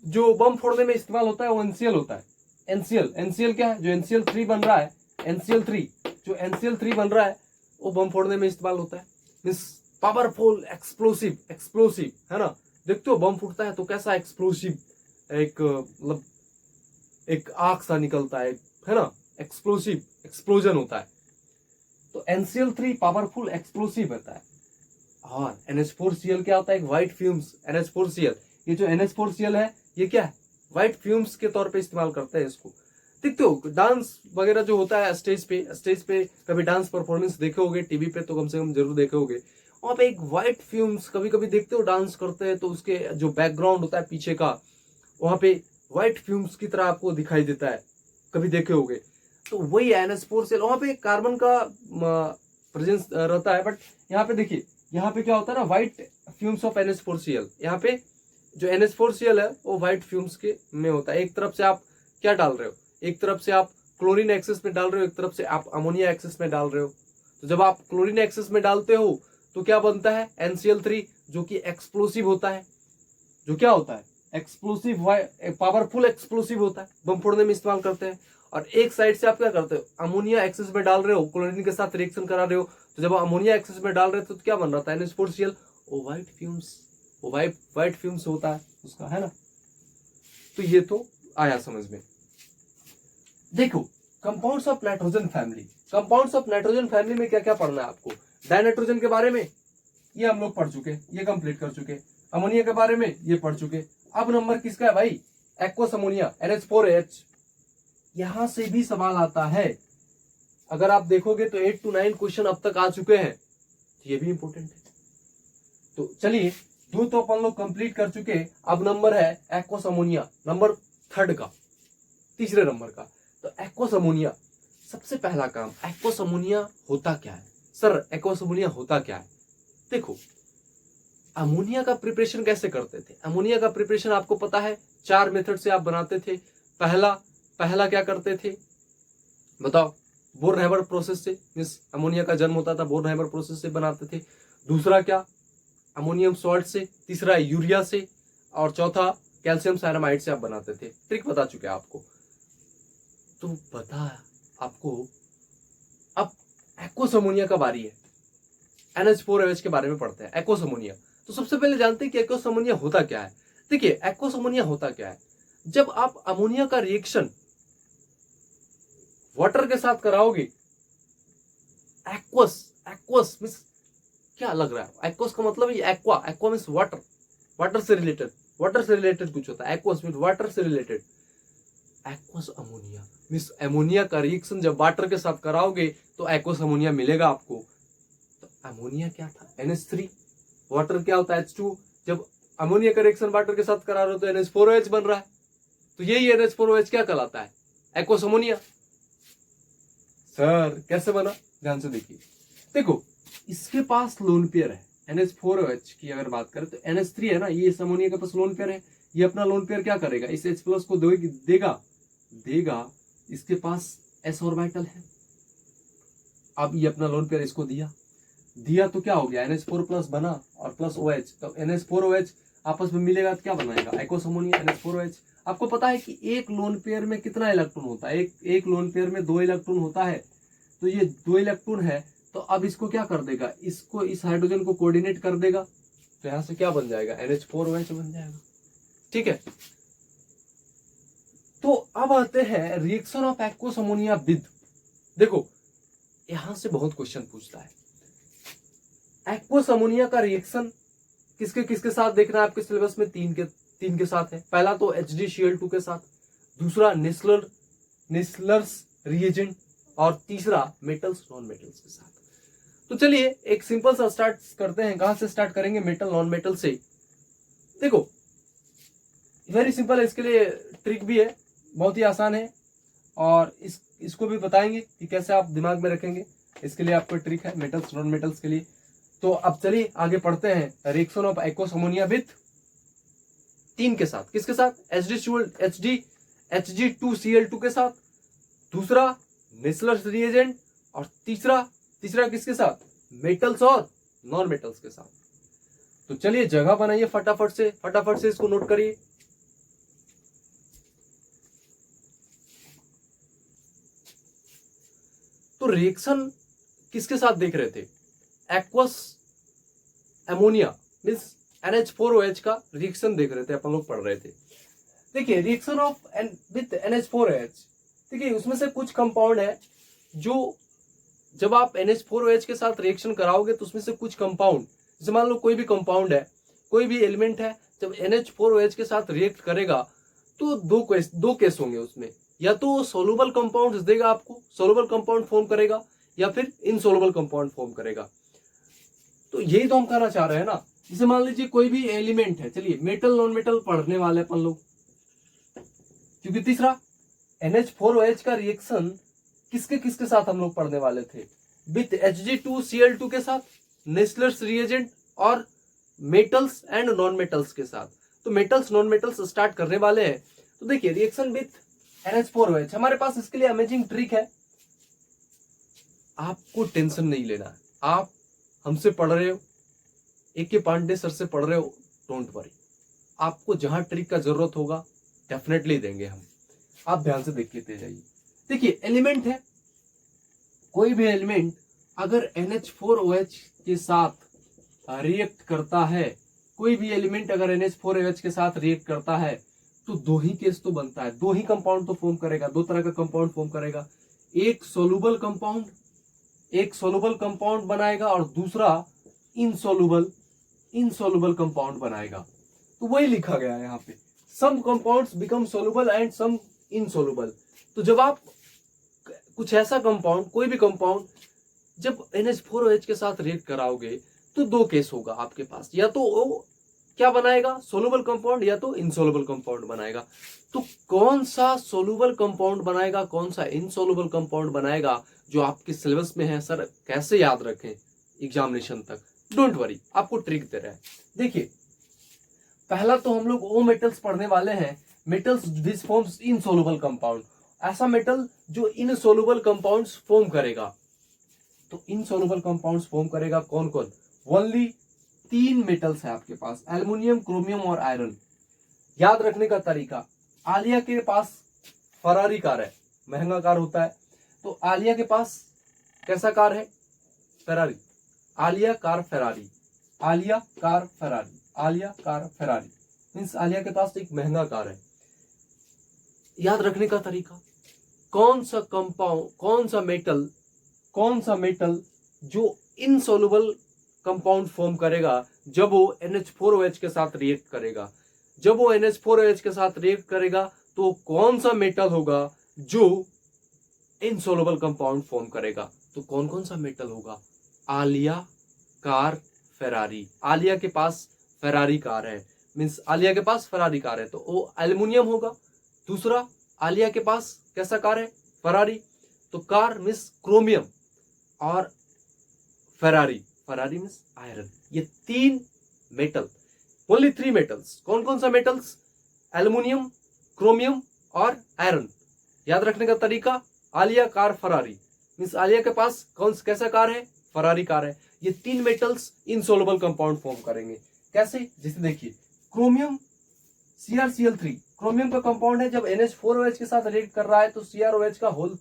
जो बम फोड़ने में इस्तेमाल होता है वो NCl होता है, NCl क्या है, जो NCl3 बन रहा है, NCl3 जो NCl3 बन रहा है वो बम फोड़ने में इस्तेमाल होता है, मींस पावरफुल एक्सप्लोसिव है ना। देखते हो बम फूटता है तो कैसा एक्सप्लोसिव एक मतलब एक आग सा निकलता है ना, एक्सप्लोसिव एक्सप्लोजन होता है। तो NCl3 पावरफुल एक्सप्लोसिव होता है। और NH4Cl क्या होता है, एक व्हाइट फ्यूम्स NH4Cl। ये जो NH4Cl है ये क्या है, व्हाइट फ्यूम्स के तौर पे इस्तेमाल करते हैं इसको। देखते हो डांस वगैरह जो होता है स्टेज पे कभी डांस परफॉर्मेंस देखे होगे, टीवी पे तो कम से कम जरूर देखे होगे। वहां पे एक व्हाइट फ्यूम्स कभी कभी देखते हो डांस करते हैं तो उसके जो बैकग्राउंड होता है पीछे का, वहां पे व्हाइट फ्यूम्स की तरह आपको दिखाई देता है, कभी देखे होगे। तो वही NH4Cl, वहां पे कार्बन का प्रेजेंस रहता है, बट यहाँ पे देखिए, यहाँ पे क्या होता है ना, व्हाइट फ्यूम्स ऑफ NH4Cl। यहाँ पे जो NH4Cl है वो व्हाइट फ्यूम्स के में होता है। एक तरफ से आप क्या डाल रहे हो, एक तरफ से आप क्लोरीन एक्सेस में डाल रहे हो, एक तरफ से आप अमोनिया एक्सेस में डाल रहे हो। तो जब आप क्लोरीन एक्सेस में डालते हो तो क्या बनता है, NCl3, जो कि एक्सप्लोसिव होता है। जो क्या होता है, एक्सप्लोसिव, पावरफुल एक्सप्लोसिव होता है, बम फोड़ने में इस्तेमाल करते हैं। और एक साइड से आप क्या करते हो, अमोनिया एक्सेस में डाल रहे हो, क्लोरीन के साथ रिएक्शन करा रहे हो। तो जब अमोनिया एक्सेस में डाल रहे हो तो क्या बन रहा था, NH4Cl, वो व्हाइट फ्यूम्स, वो व्हाइट फ्यूम्स होता है उसका, है ना। तो ये तो आया समझ में। देखो compounds of nitrogen family, compounds of nitrogen family में क्या क्या पढ़ना है आपको। डाइनाइट्रोजन के बारे में ये हम लोग पढ़ चुके, ये कंप्लीट कर चुके। अमोनिया के बारे में ये पढ़ चुके। अब नंबर किसका है भाई, एक्वस अमोनिया NH4H। यहां से भी सवाल आता है, अगर आप देखोगे तो 8 to 9 क्वेश्चन अब तक आ चुके हैं, ये भी इंपॉर्टेंट है। तो चलिए, दो तो अपन लोग कंप्लीट कर चुके। अब नंबर है एक्वस अमोनिया, नंबर 3 का, तीसरे नंबर का। तो एक्वस अमोनिया, सबसे पहला काम, एक्वस अमोनिया होता क्या है। सर एक्वस अमोनिया होता क्या है। देखो अमोनिया का प्रिपरेशन कैसे करते थे। अमोनिया का प्रिपरेशन आपको पता है 4 मेथड से आप बनाते थे। पहला क्या करते थे बताओ, बोर-हैबर प्रोसेस से, मींस अमोनिया का जन्म होता था बोर-हैबर प्रोसेस से बनाते थे। दूसरा क्या, अमोनियम सॉल्ट से। तीसरा यूरिया से। और चौथा कैल्शियम साइनामाइड से आप बनाते थे। ट्रिक बता चुके आपको। तो बता आपको, अब एक्वस अमोनिया का बारी है। NH4OH के बारे में पढ़ते हैं, एक्वस अमोनिया। तो सबसे पहले जानते हैं कि एक्वस अमोनिया होता क्या है। देखिए एक्वस अमोनिया होता क्या है, जब आप अमोनिया का रिएक्शन वाटर के साथ कराओगे, एक्वस, एक्वस मींस क्या लग रहा है, एक्वस का मतलब ये aqua, aqua means water, water से रिलेटेड कुछ होता है। एक्वस मींस वाटर से related. Aqueous ammonia means ammonia का रिएक्शन जब वाटर के साथ कराओगे तो एक्वस अमोनिया मिलेगा आपको। तो अमोनिया क्या था, NH3, वाटर क्या होता है H2। जब अमोनिया का रिएक्शन वाटर के साथ करा रहे हो तो NH4OH बन रहा है। तो यही NH4OH क्या कहलाता है, एक्वस अमोनिया। सर कैसे बना, ध्यान से देखिए। देखो इसके पास लोन पेयर है, NH4OH की अगर बात करें तो NH3 है ना, ये इस अमोनिया के पास लोन पेयर है। ये अपना लोन पेयर क्या करेगा, इस H+ को देगा, इसके पास s ऑर्बिटल है। अब ये अपना लोन पेयर इसको दिया तो क्या हो गया, NH4+ बना और प्लस OH। तो NH4OH आपस में मिलेगा तो क्या बनाएगा, एक्वस अमोनिया NH4OH। आपको पता है कि एक लोन पेयर में कितना इलेक्ट्रॉन होता है, एक लोन पेयर में 2 इलेक्ट्रॉन होता है। तो ये 2 इलेक्ट्रॉन है, तो अब इसको क्या कर देगा, इसको इस हाइड्रोजन को कोऑर्डिनेट कर देगा। तो यहां से क्या बन जाएगा, NH4OH बन जाएगा। ठीक है। तो अब आते हैं reaction of aqueous ammonia with. देखो यहां से बहुत क्वेश्चन पूछता है, एक्वस अमोनिया का रिएक्शन किसके किसके साथ देखना है आपके सिलेबस में, तीन के साथ है। पहला तो HgCl2 के साथ, दूसरा नेस्लर्स रिएजेंट, और तीसरा मेटल्स नॉन मेटल्स के साथ। तो चलिए एक सिंपल सा स्टार्ट करते हैं। कहां से स्टार्ट करेंगे, मेटल नॉन मेटल से। देखो वेरी सिंपल है, इसके लिए ट्रिक भी है, बहुत ही आसान है। और इसको भी बताएंगे कि कैसे आप दिमाग में रखेंगे, इसके लिए आपको ट्रिक है मेटल्स नॉन मेटल्स के लिए। तो अब चलिए आगे पढ़ते हैं। Reaction of aqueous ammonia with 3 के साथ, किसके साथ, Hg2Cl2 के साथ, दूसरा नेस्लर्स रिएजेंट, और तीसरा किसके साथ, मेटल्स और नॉन मेटल्स के साथ। तो चलिए जगह बनाइए फटाफट से इसको नोट करिए। तो रिएक्शन किसके साथ देख रहे थे, एक्वस अमोनिया मींस NH4OH का रिएक्शन देख रहे थे, अपन लोग पढ़ रहे थे। देखिए रिएक्शन ऑफ विथ NH4OH, देखिए उसमें से कुछ कंपाउंड है जो जब आप NH4OH के साथ रिएक्शन कराओगे तो उसमें से कुछ कंपाउंड, जैसे मान लो कोई भी कंपाउंड है, कोई भी एलिमेंट है, जब NH4OH के साथ रिएक्ट करेगा तो दो केस होंगे उसमें, या तो सोलुबल कंपाउंड्स देगा आपको, सोलुबल कंपाउंड फॉर्म करेगा, या फिर इनसोलुबल कंपाउंड फॉर्म करेगा। तो यही तो हम कहना चाह रहे हैं ना। जैसे मान लीजिए कोई भी एलिमेंट है, चलिए मेटल नॉन मेटल पढ़ने वाले अपन लोग, क्योंकि तीसरा NH4OH का रिएक्शन किसके किसके साथ हम लोग पढ़ने वाले थे, विथ Hg2Cl2 के साथ, नेस्लर्स रिएजेंट, और मेटल्स एंड नॉन मेटल्स के साथ। तो मेटल्स नॉन मेटल्स स्टार्ट करने वाले हैं। तो देखिए रिएक्शन विथ NH4OH, हमारे पास इसके लिए अमेजिंग ट्रिक है। आपको टेंशन नहीं लेना है, आप हमसे पढ़ रहे हो, AK पांडे सर से पढ़ रहे हो, डोंट वरी, आपको जहां ट्रिक का जरूरत होगा डेफिनेटली देंगे हम, आप ध्यान से देख लेते जाइए। देखिए एलिमेंट है, कोई भी एलिमेंट अगर NH4OH के साथ रिएक्ट करता है, कोई भी एलिमेंट अगर NH4OH के साथ रिएक्ट करता है तो दो ही केस तो बनता है, दो ही कंपाउंड तो फॉर्म करेगा, दो तरह का कंपाउंड फॉर्म करेगा। एक सोलुबल कंपाउंड, एक सोलुबल कंपाउंड बनाएगा, और दूसरा इनसोलुबल कंपाउंड बनाएगा। तो वही लिखा गया है यहाँ पे, some compounds become soluble and some insoluble. तो जब आप कुछ ऐसा कंपाउंड, कोई भी कंपाउंड जब NH4OH के साथ रिएक्ट कराओगे तो दो केस होगा आपके पास, या तो वो क्या बनाएगा, सोलुबल कंपाउंड, या तो इनसोलुबल कंपाउंड बनाएगा। तो कौन सा सोलुबल कंपाउंड बनाएगा, कौन सा इनसोलुबल कंपाउंड बनाएगा, जो आपके सिलेबस में है, सर कैसे याद रखें एग्जामिनेशन तक, डोंट वरी, आपको ट्रिक दे रहा है। देखिए पहला तो हम लोग ओ मेटल्स पढ़ने वाले हैं, मेटल्स विच फॉर्म्स इनसोलुबल कंपाउंड, ऐसा मेटल जो इनसोलुबल कंपाउंड्स फॉर्म करेगा। तो इनसोलुबल कंपाउंड्स फॉर्म करेगा कौन कौन, ओनली 3 मेटल्स है आपके पास, एल्युमिनियम, क्रोमियम और आयरन। याद रखने का तरीका, आलिया के पास फरारी कार है, महंगा कार होता है, तो आलिया के पास कैसा कार है, Ferrari, Alia car Ferrari, Alia car Ferrari, Alia car Ferrari, means Alia के पास एक महंगा कार है। याद रखने का तरीका, कौन सा कंपाउंड, कौन सा मेटल जो इनसोलुबल कंपाउंड फॉर्म करेगा जब वो NH4OH के साथ रिएक्ट करेगा, जब वो NH4OH के साथ रिएक्ट करेगा तो कौन सा मेटल होगा जो इनसोलुबल कंपाउंड फॉर्म करेगा। तो कौन कौन सा मेटल होगा, आलिया कार फेरारी, आलिया के पास फेरारी कार है, मीन्स आलिया के पास फेरारी कार है, तो वो एल्युमिनियम होगा। दूसरा आलिया के पास कैसा कार है, फेरारी, तो कार मीन्स क्रोमियम, और फेरारी, फेरारी मीन्स आयरन। ये 3 मेटल, ओनली 3 मेटल्स, कौन कौन सा मेटल्स, एल्युमिनियम, क्रोमियम और आयरन। याद रखने का तरीका, Alia car Ferrari, means Alia के पास कैसा कार है, फेरारी कार है। ये 3 मेटल्स इनसोलुबल कंपाउंड फॉर्म करेंगे। कैसे, जैसे देखिए क्रोमियम CrCl3, क्रोमियम का कंपाउंड है, जब NH4OH के साथ रिएक्ट कर रहा है तो CrOH का होल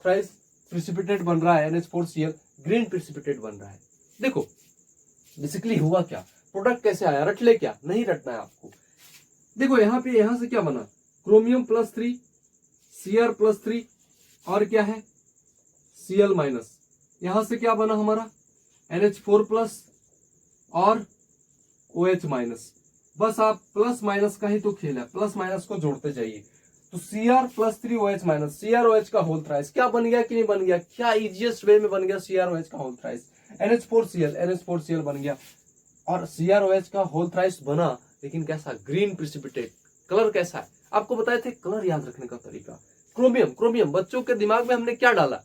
थ्राइस प्रिसिपिटेट बन रहा है, NH4Cl ग्रीन प्रिसिपिटेट बन रहा है। देखो बेसिकली हुआ क्या, प्रोडक्ट कैसे आया, रट ले क्या, नहीं रटना है आपको। देखो यहाँ पे, यहां से क्या बना, क्रोमियम +3, Cr+3 और क्या है Cl-, यहां से क्या बना हमारा NH4+ और OH-। बस आप प्लस माइनस का ही तो खेल है, प्लस माइनस को जोड़ते जाइए। तो Cr+3 OH-, CrOH का होल थ्राइस क्या बन गया कि नहीं बन गया, क्या इजिएस्ट वे में बन गया CrOH का होल थ्राइस, NH4Cl बन गया, और CrOH का होल थ्राइस बना, लेकिन कैसा, ग्रीन प्रिसिपिटेट। कलर कैसा है, आपको बताए थे कलर याद रखने का तरीका। क्रोमियम बच्चों के दिमाग में हमने क्या डाला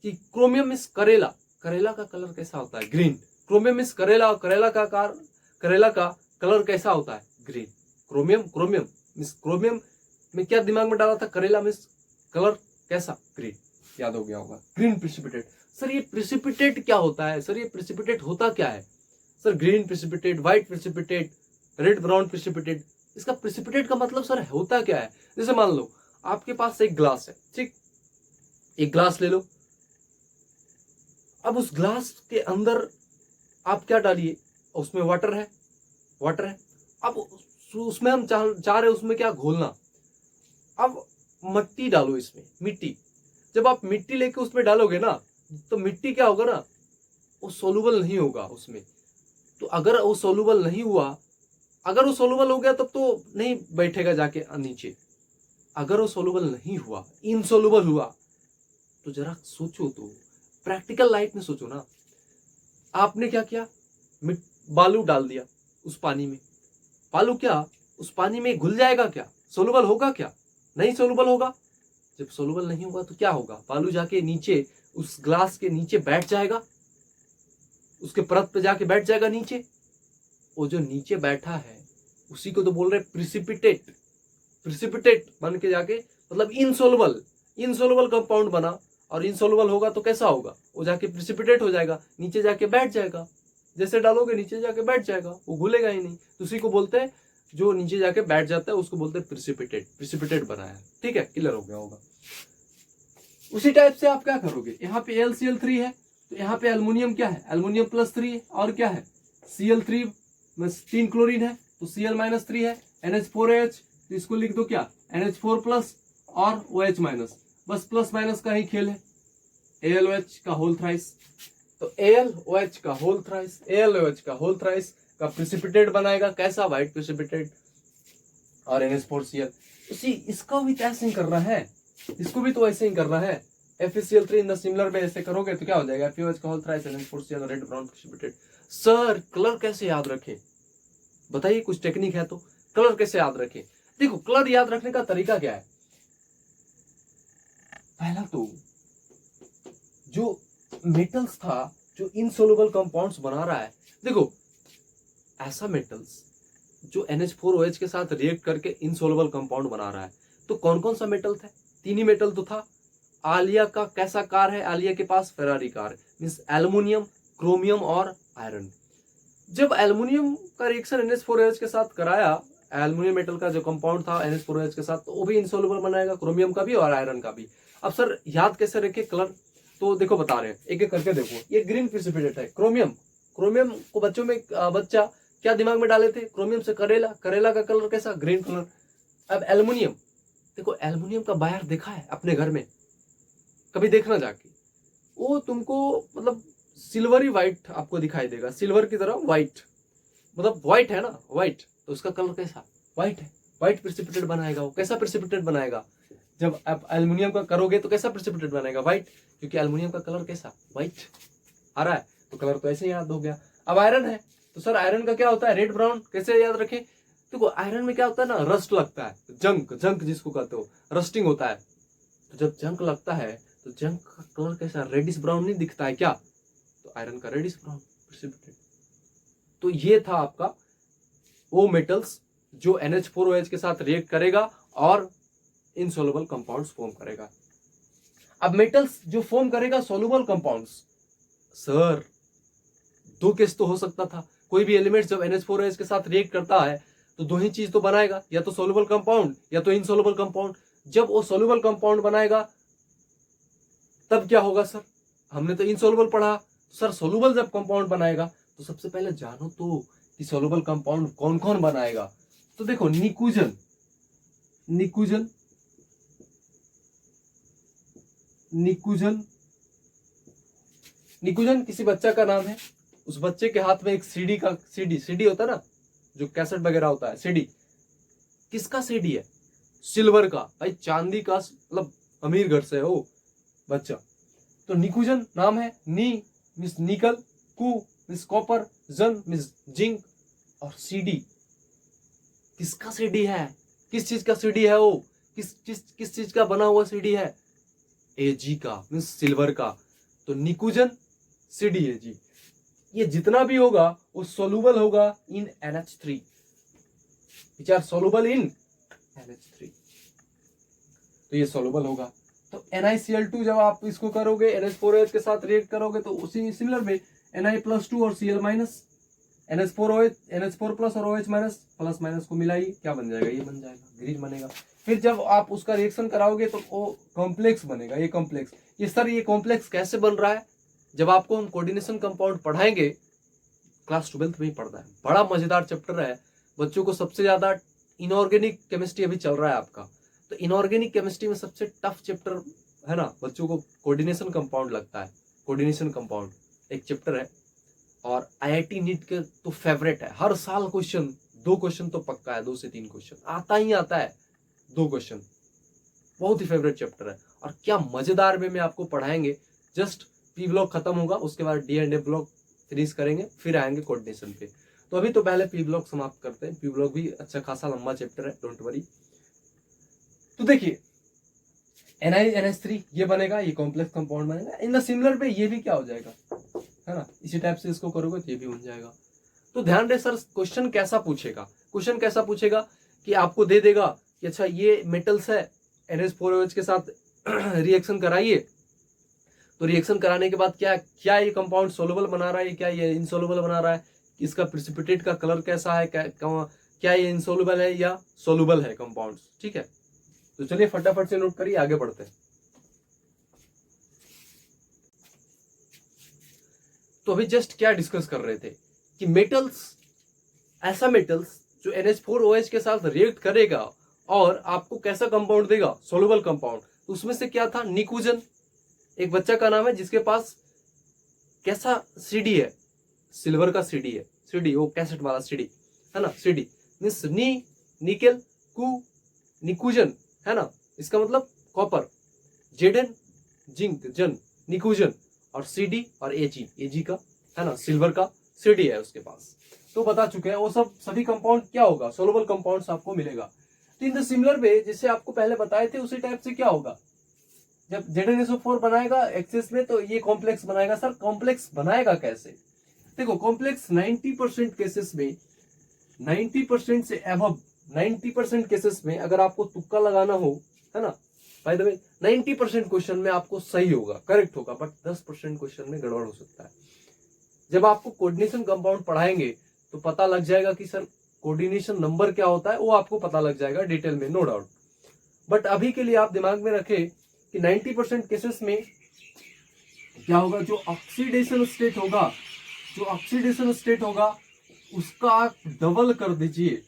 कि क्रोमियम इस करेला, करेला का कलर कैसा होता है, ग्रीन। क्रोमियम इस करेला, और करेला का कलर कैसा होता है, ग्रीन। क्रोमियम मिस क्रोमियम में क्या दिमाग में डाला था, करेला मिस कलर कैसा, ग्रीन। याद हो गया होगा, ग्रीन प्रिसिपिटेट। सर ये प्रिसिपिटेट क्या होता है, सर ये प्रिसिपिटेट होता क्या है, sir green precipitate, white precipitate, red brown precipitate. इसका प्रिसिपिटेट का मतलब सर होता क्या है। जैसे मान लो आपके पास एक ग्लास है, ठीक, एक ग्लास ले लो, अब उस ग्लास के अंदर आप क्या डालिए, उसमें वाटर है, अब उसमें हम चाह रहे उसमें क्या घोलना, अब मिट्टी डालो इसमें, मिट्टी। जब आप मिट्टी लेके उसमें डालोगे ना, तो मिट्टी क्या होगा ना, वो सोलूबल नहीं होगा उसमें। तो अगर वो सोलूबल नहीं हुआ, अगर वो सोलूबल हो गया तब तो नहीं बैठेगा जाके नीचे। अगर वो सोलूबल नहीं हुआ, इनसोलूबल हुआ, तो जरा सोचो, तो प्रैक्टिकल लाइफ में सोचो ना। आपने क्या किया, बालू डाल दिया उस पानी में। बालू क्या उस पानी में घुल जाएगा क्या, सोलूबल होगा क्या? नहीं सोलूबल होगा। जब सोलूबल नहीं होगा तो क्या होगा, बालू जाके नीचे उस ग्लास के नीचे बैठ जाएगा, उसके परत पे जाके बैठ जाएगा नीचे। वो जो नीचे बैठा है उसी को तो बोल रहे प्रिसिपिटेट। प्रिसिपिटेट बन के जाके मतलब इनसोलुबल, इनसोलुबल कंपाउंड बना। और इनसोलुबल होगा तो कैसा होगा, वो जाके प्रिसिपिटेट हो जाएगा, नीचे जाके बैठ जाएगा। जैसे डालोगे नीचे जाके बैठ जाएगा, वो घुलेगा ही नहीं। तो उसी को बोलते हैं, जो नीचे जाके बैठ जाता है उसको बोलते हैं प्रिसिपिटेट। प्रिसिपिटेट बनाया, ठीक है, क्लियर हो गया होगा। उसी टाइप से आप क्या करोगे, यहाँ पे LCl3 है, तो यहाँ पे एल्युमिनियम क्या है, एल्युमिनियम प्लस 3 है, और क्या है Cl3 में 3 क्लोरीन है, तो Cl-3 है, NH4OH, तो इसको लिख दो क्या, NH4 प्लस और OH माइनस, बस प्लस माइनस का ही खेल है। AlOH का होल थ्राइस, तो AlOH का होल थ्राइस, AlOH का होल थ्राइस का प्रिसिपिटेट बनाएगा, कैसा, व्हाइट प्रिसिपिटेट। और NH4Cl, उसी इसका भी ऐसे ही करना है, इसको भी तो ऐसे ही करना है। FeCl3 इन द सिमिलर में ऐसे करोगे तो क्या हो जाएगा, FeOH का whole thrice, NH4Cl, red brown precipitate. Sir colour कैसे याद रखें, बताइए, कुछ टेक्निक है तो। कलर कैसे याद रखें, देखो कलर याद रखने का तरीका क्या है। पहला तो जो मेटल्स था, जो इनसोलुबल कंपाउंड्स बना रहा है, देखो ऐसा मेटल्स जो NH4OH के साथ रिएक्ट करके इनसोलुबल कंपाउंड बना रहा है, तो कौन कौन सा मेटल था, 3 ही मेटल तो था। आलिया का कैसा कार है, आलिया के पास फेरारी कार है, मींस एल्युमिनियम, क्रोमियम और आयरन। जब एल्युमिनियम का रिएक्शन NH4OH के साथ कराया, एल्युमिनियम मेटल का जो कंपाउंड था NH4OH के साथ, तो वो भी इनसोलुबल बनाएगा, क्रोमियम का भी और आयरन का भी। अब सर याद कैसे रखे कलर, तो देखो बता रहे हैं, एक एक करके देखो। ये ग्रीन प्रिसिपिटेट है, क्रोमियम। क्रोमियम को बच्चों में बच्चा क्या दिमाग में डाले थे, क्रोमियम से करेला, करेला का कलर कैसा, ग्रीन कलर। अब एल्युमिनियम, देखो एल्युमिनियम का वायर देखा है अपने घर में, कभी देखना जाके, वो तुमको मतलब सिल्वरी व्हाइट आपको दिखाई देगा, सिल्वर की तरह व्हाइट, मतलब व्हाइट है ना, व्हाइट, तो उसका कलर कैसा, व्हाइट है। व्हाइट प्रिसिपिटेट बनाएगा वो, कैसा प्रिसिपिटेट बनाएगा, जब आप एल्युमिनियम का करोगे तो कैसा प्रिसिपिटेट बनाएगा, व्हाइट, क्योंकि एल्युमिनियम का कलर कैसा, व्हाइट आ रहा है, तो कलर तो ऐसे ही याद हो गया। अब आयरन है, तो सर आयरन का क्या होता है, रेड ब्राउन, कैसे याद रखें, देखो आयरन में क्या होता है ना, रस्ट लगता है, जंक, जंक जिसको कहते हो, रस्टिंग होता है। तो जब जंक लगता है तो जंक का कलर कैसा, रेडिश ब्राउन नहीं दिखता है क्या, तो आयरन का रेडिश ब्राउन प्रिसिपिटेट। तो ये था आपका वो मेटल्स जो NH4OH के साथ रिएक्ट करेगा और इनसोलुबल कंपाउंड्स फॉर्म करेगा। अब मेटल्स जो फॉर्म करेगा सोलुबल कंपाउंड्स, सर 2 केस तो हो सकता था, कोई भी एलिमेंट जब NH4OH के साथ रिएक्ट करता है तो 2 ही चीज तो बनाएगा, या तो सोलुबल कंपाउंड या तो इनसोलुबल कंपाउंड। जब वो सोलुबल कंपाउंड बनाएगा तब क्या होगा सर, हमने तो इनसोलुबल पढ़ा, सर सोलुबल जब कंपाउंड बनाएगा तो सबसे पहले जानो तो कि सोलुबल कंपाउंड कौन कौन बनाएगा। तो देखो निकुजन, निकुजन, निकुजन, निकुजन किसी बच्चा का नाम है, उस बच्चे के हाथ में एक सीडी का, सीडी होता है ना, जो कैसेट वगैरह होता है, सीडी, किसका सीडी है, सिल्वर का, भाई चांदी का, मतलब अमीर घर से हो बच्चा। तो निकुजन नाम है, नी मिस निकल, कु मिस कॉपर, जन मिस जिंक, और सीडी किसका सीडी है, किस चीज का सीडी है वो, किस चीज का बना हुआ सीडी है, एजी का, मीन्स सिल्वर का। तो निकुजन, सीडी, एजी, ये जितना भी होगा वो सोलुबल होगा इन NH3, which are soluble in NH3, तो ये सोलुबल होगा। तो NiCl2 जब आप इसको करोगे NH4OH के साथ रिएक्ट करोगे तो उसी सिमिलर में Ni+2 और Cl minus, NH4OH, NH4 plus और OH माइनस, प्लस माइनस को मिलाइए, क्या बन जाएगा, ये बन जाएगा, ग्रीन बनेगा। फिर जब आप उसका रिएक्शन कराओगे तो वो कॉम्प्लेक्स बनेगा, ये कॉम्प्लेक्स। ये सर ये कॉम्प्लेक्स कैसे बन रहा है, जब आपको हम कोऑर्डिनेशन कंपाउंड पढ़ाएंगे, क्लास 12th में ही पढ़ना है, बड़ा मजेदार चैप्टर है, बच्चों को सबसे ज्यादा इनऑर्गेनिक केमिस्ट्री अभी चल रहा है आपका, तो इनऑर्गेनिक केमिस्ट्री में सबसे टफ चैप्टर है ना बच्चों को कोऑर्डिनेशन कंपाउंड लगता है। कोऑर्डिनेशन कंपाउंड एक चैप्टर है और आईआईटी नीट के तो फेवरेट है। हर साल क्वेश्चन 2 क्वेश्चन तो पक्का है, 2 से 3 क्वेश्चन आता ही आता है, 2 क्वेश्चन। बहुत ही फेवरेट चैप्टर है और क्या मजेदार वे में आपको पढ़ाएंगे। जस्ट पी ब्लॉक खत्म होगा, उसके बाद D and A block finish करेंगे, फिर आएंगे कोऑर्डिनेशन पे। तो अभी तो पहले पी ब्लॉक समाप्त करते हैं। पी ब्लॉक भी अच्छा खासा लंबा चैप्टर है, डोंट वरी। तो देखिए NiNH3 ये बनेगा, ये कॉम्प्लेक्स कंपाउंड बनेगा। इन द सिमिलर पे ये भी क्या हो जाएगा, है ना, इसी टाइप से इसको करोगे तो ये भी बन जाएगा। तो ध्यान रहे सर क्वेश्चन कैसा पूछेगा। क्वेश्चन कैसा पूछेगा कि आपको दे देगा कि अच्छा ये मेटल्स है, NH4OH के साथ रिएक्शन कराइए। तो रिएक्शन कराने के बाद क्या ये कंपाउंड सोलुबल बना रहा है, क्या ये इनसोलुबल बना रहा है, इसका प्रेसिपिटेट का कलर कैसा है, क्या ये इनसोलुबल है या सोलुबल है कंपाउंड। ठीक है, तो चलिए फटाफट से नोट करिए, आगे बढ़ते हैं। तो अभी जस्ट क्या डिस्कस कर रहे थे कि मेटल्स, ऐसा मेटल्स जो NH4OH के साथ रिएक्ट करेगा और आपको कैसा कंपाउंड देगा, सोलुबल कंपाउंड। तो उसमें से क्या था, निकुजन। एक बच्चा का नाम है जिसके पास कैसा CD है, सिल्वर का CD है, CD वो कैसेट वाला CD है ना, CD मीन्स निकेल कु निकुजन है ना, इसका मतलब कॉपर। जेडन जिंक जन निकुजन और CD और AG का है ना, सिल्वर का CD है उसके पास। तो बता चुके हैं वो सब सभी कंपाउंड क्या होगा, सोलुबल कंपाउंड्स आपको मिलेगा। तो इन द सिमिलर वे जैसे आपको पहले बताए थे उसी टाइप से क्या होगा, जब ZnSO4 बनाएगा एक्सेस में तो ये कॉम्प्लेक्स बनाएगा। सर कॉम्प्लेक्स बनाएगा कैसे, देखो कॉम्प्लेक्स 90% केसेस में, 90% से अबव 90% केसेस में अगर आपको तुक्का लगाना हो, है ना, बाय द वे 90% क्वेश्चन में आपको सही होगा, करेक्ट होगा, बट 10% क्वेश्चन में गड़बड़ हो सकता है। जब आपको कोऑर्डिनेशन कंपाउंड पढ़ाएंगे तो पता लग जाएगा कि सर कोऑर्डिनेशन नंबर क्या होता है, वो आपको पता लग जाएगा डिटेल में, नो डाउट। बट अभी के लिए आप दिमाग में रखें कि 90% केसेस में क्या होगा, जो ऑक्सीडेशन स्टेट होगा, जो ऑक्सीडेशन स्टेट होगा उसका आप डबल कर दीजिए।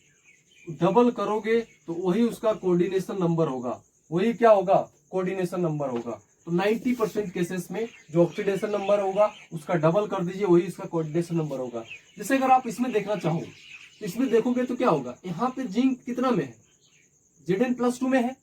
डबल करोगे तो वही उसका कोऑर्डिनेशन नंबर होगा, वही क्या होगा, कोऑर्डिनेशन नंबर होगा। तो 90% केसेस में जो ऑक्सीडेशन नंबर होगा उसका डबल कर दीजिए, वही उसका कोऑर्डिनेशन नंबर होगा। जैसे अगर आप इसमें देखना चाहो तो इसमें देखोगे तो क्या होगा, यहाँ पे जिंक कितना में है, Zn+2 में है।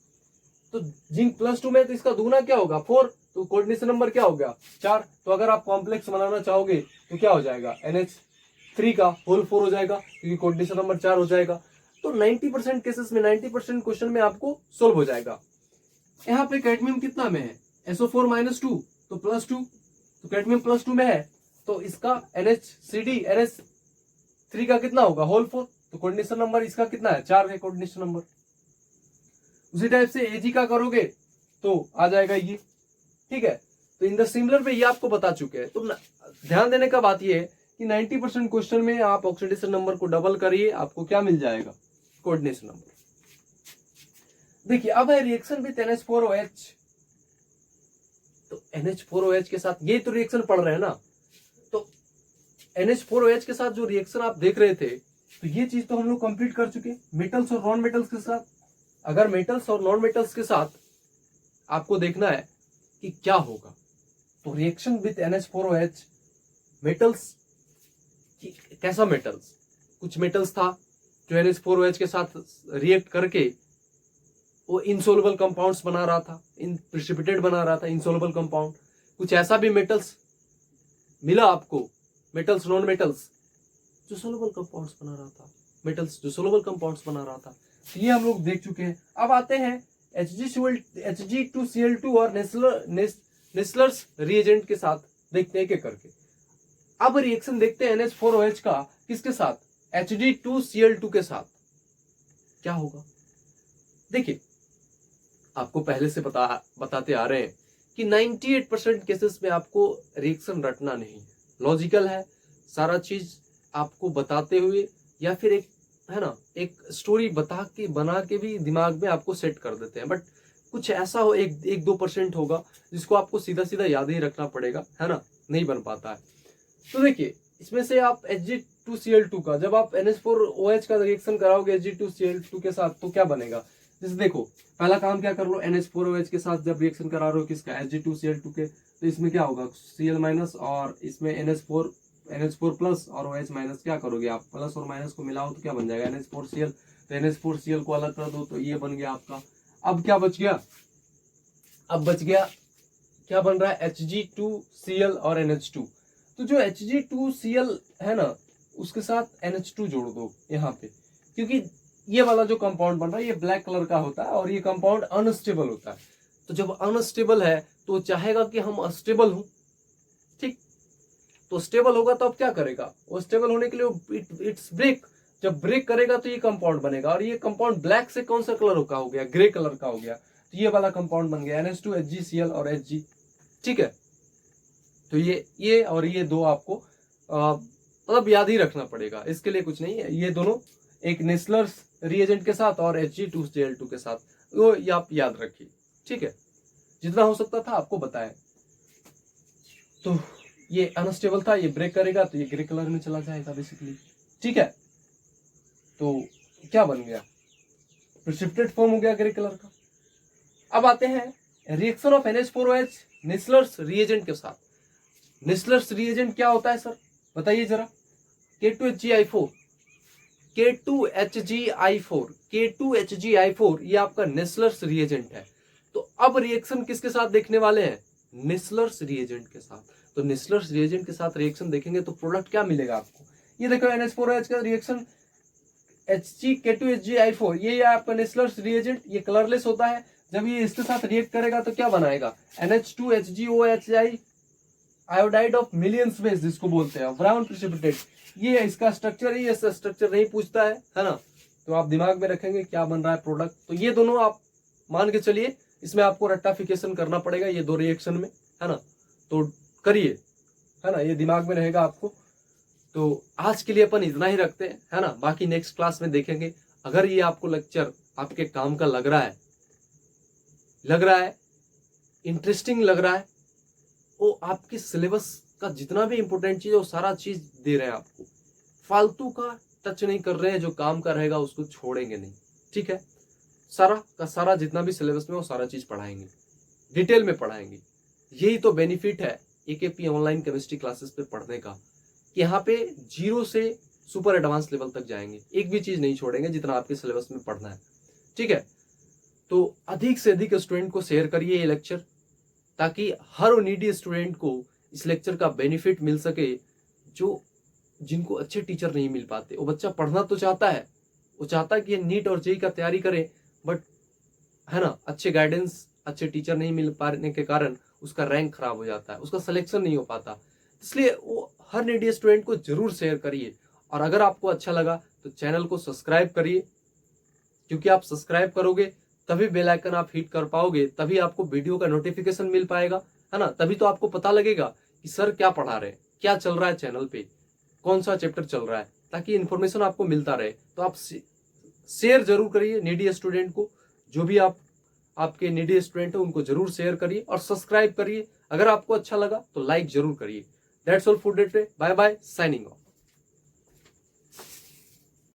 तो जिंक +2 में है तो इसका दूना क्या होगा, 4। तो कोऑर्डिनेशन नंबर क्या हो गया, 4। तो अगर आप कॉम्प्लेक्स बनाना चाहोगे तो क्या हो जाएगा, NH3 का होल 4 हो जाएगा, क्योंकि कोऑर्डिनेशन नंबर 4 हो जाएगा। तो 90% केसेस में 90% क्वेश्चन में आपको सोल्व हो जाएगा। यहाँ पे कैडमियम कितना में है, SO4 -2 तो +2, तो कैडमियम +2 में है तो इसका NH3 का कितना होगा, होल 4। तो कोऑर्डिनेशन नंबर इसका कितना है, 4 है कोऑर्डिनेशन नंबर। उसी टाइप से AG का करोगे तो आ जाएगा ये, ठीक है। तो इन द सिमिलर पे ये आपको बता चुके हैं। तो ध्यान देने का बात ये है कि 90% क्वेश्चन में आप ऑक्सीडेशन नंबर को डबल करिए, आपको क्या मिल जाएगा, कोऑर्डिनेशन नंबर। देखिए अब है रिएक्शन विद NH4OH। तो NH4OH के साथ ये तो रिएक्शन पढ़ रहे हैं ना, तो NH4OH के साथ जो रिएक्शन आप देख रहे थे, तो ये चीज तो हम लोग कंप्लीट कर चुके। मेटल्स और नॉन मेटल्स के साथ, अगर मेटल्स और नॉन मेटल्स के साथ आपको देखना है कि क्या होगा, तो रिएक्शन विद NH4OH, मेटल्स कैसा मेटल्स, कुछ मेटल्स था जो NH4OH के साथ रिएक्ट करके वो इनसोलुबल कंपाउंड्स बना रहा था, इन प्रेसिपिटेट बना रहा था, इनसोलुबल कंपाउंड। कुछ ऐसा भी मेटल्स मिला आपको, मेटल्स नॉन मेटल्स जो सोलुबल कंपाउंड्स बना रहा था, मेटल्स जो सोलुबल कंपाउंड्स बना रहा था। तो ये हम लोग देख चुके हैं। अब आते हैं Hg2Cl2 और नेस्लर्स रिएजेंट के साथ देखते हैं क्या करके। अब रिएक्शन देखते हैं NH4OH का किसके साथ, Hg2Cl2 के साथ, क्या होगा। देखिए आपको पहले से बताते आ रहे हैं कि 98% केसेस में आपको रिएक्शन रटना नहीं है, लॉजिकल है सारा चीज आपको बताते हुए, या फिर एक है ना एक स्टोरी बना के भी दिमाग में आपको सेट कर देते हैं। बट कुछ ऐसा हो 1-2% होगा जिसको आपको सीधा सीधा याद ही रखना पड़ेगा, है ना, नहीं बन पाता है। तो देखिए इसमें से आप Hg2Cl2 का, जब आप NH4OH का रिएक्शन कराओगे Hg2Cl2 के साथ तो क्या बनेगा, जैसे देखो पहला काम क्या कर लो, NH4OH के साथ जब रिएक्शन करा रहे हो किसका, Hg2Cl2 के, तो इसमें क्या होगा Cl माइनस और इसमें NH4 प्लस और OH माइनस, क्या करोगे आप प्लस और माइनस को मिलाओ तो क्या बन जाएगा NH4Cl, तो NH4Cl को अलग कर दो तो ये बन गया आपका। अब क्या बच गया, अब बच गया क्या बन रहा है Hg2Cl और NH2। तो जो Hg2Cl है ना उसके साथ NH2 जोड़ दो यहाँ पे, क्योंकि ये वाला जो कंपाउंड बन रहा है ये ब्लैक कलर का होता है और ये कंपाउंड अनस्टेबल होता है। तो जब अनस्टेबल है तो चाहेगा कि हम अस्टेबल हो, ठीक, तो स्टेबल होगा तो अब क्या करेगा, वो स्टेबल होने के लिए इट्स ब्रेक, जब ब्रेक करेगा तो ये कंपाउंड बनेगा और ये कंपाउंड ब्लैक से कौन सा कलर का हो गया, ग्रे कलर का हो गया, तो ये वाला कंपाउंड बन गया NH2 HgCl और Hg, ठीक है। तो ये और ये दो आपको मतलब याद ही रखना पड़ेगा, इसके लिए कुछ नहीं है, ये दोनों एक नेस्लर्स रिएजेंट के साथ और Hg2Cl2 के साथ, वो आप याद रखिए, ठीक है, जितना हो सकता था आपको बताया। तो ये अनस्टेबल था, ये ब्रेक करेगा तो ये ग्रे कलर में चला जाएगा बेसिकली, ठीक है। तो क्या बन गया, प्रेसिपिटेट फॉर्म हो गया ग्रे कलर का। अब आते हैं reaction of NH4OH Nessler's reagent के साथ। नेस्लर्स रिएजेंट क्या होता है सर बताइए जरा, K2HgI4, K2HgI4 ये आपका नेस्लर्स रिएजेंट है। तो अब रिएक्शन किसके साथ देखने वाले हैं, नेस्लर्स रिएजेंट के साथ। तो नेस्लर्स रिएजेंट के साथ रिएक्शन देखेंगे तो प्रोडक्ट क्या मिलेगा आपको, ये देखो NH4OH का रिएक्शन K2HgI4, ये आपका नेस्लर्स रिएजेंट, ये कलरलेस होता है, जब ये इसके साथ रिएक्ट करेगा तो क्या बनाएगा NH2HgOHI iodide of millions base जिसको बोलते हैं, ब्राउन प्रेसिपिटेट, ये इसका स्ट्रक्चर है, ये स्ट्रक्चर नहीं पूछता है ना, तो आप दिमाग में रखेंगे क्या बन रहा है प्रोडक्ट। तो ये दोनों आप मान के चलिए, इसमें आपको रेक्टिफिकेशन करना पड़ेगा ये दो रिएक्शन में, है ना, तो करिए, है ना, ये दिमाग में रहेगा आपको। तो आज के लिए अपन इतना ही रखते हैं, है ना, बाकी नेक्स्ट क्लास में देखेंगे। अगर ये आपको लेक्चर आपके काम का लग रहा है इंटरेस्टिंग लग रहा है, वो आपके सिलेबस का जितना भी इंपॉर्टेंट चीज है वो सारा चीज दे रहे हैं आपको, फालतू का टच नहीं कर रहे हैं, जो काम का रहेगा उसको छोड़ेंगे नहीं, ठीक है। सारा का सारा जितना भी सिलेबस में वो सारा चीज पढ़ाएंगे, डिटेल में पढ़ाएंगे। यही तो बेनिफिट है AKP ऑनलाइन केमिस्ट्री क्लासेस पे पढ़ने का, कि यहाँ पे 0 से सुपर एडवांस लेवल तक जाएंगे, एक भी चीज नहीं छोड़ेंगे जितना आपके सिलेबस में पढ़ना है, ठीक है। तो अधिक से अधिक स्टूडेंट को शेयर करिए ये लेक्चर, ताकि हर नीडी स्टूडेंट को इस लेक्चर का बेनिफिट मिल सके, जो जिनको अच्छे टीचर नहीं मिल पाते। वो बच्चा पढ़ना तो चाहता है, वो चाहता है कि ये नीट और जेईई का तैयारी करे, बट है ना अच्छे गाइडेंस अच्छे टीचर नहीं मिल पाने के कारण उसका रैंक खराब हो जाता है, उसका सिलेक्शन नहीं हो पाता। इसलिए वो हर नीडी स्टूडेंट को जरूर शेयर करिए, और अगर आपको अच्छा लगा तो चैनल को सब्सक्राइब करिए, क्योंकि आप सब्सक्राइब करोगे तभी बेल आइकन आप हिट कर पाओगे, तभी आपको वीडियो का नोटिफिकेशन मिल पाएगा, है ना, तभी तो आपको पता लगेगा कि सर क्या पढ़ा रहे हैं, क्या चल रहा है चैनल पे, कौन सा चैप्टर चल रहा है, ताकि इन्फॉर्मेशन आपको मिलता रहे। तो आप शेयर जरूर करिए नीडी स्टूडेंट को, जो भी आपके नीडी स्टूडेंट है उनको जरूर शेयर करिए और सब्सक्राइब करिए। अगर आपको अच्छा लगा तो लाइक जरूर करिए। That's all for today, bye bye, signing of.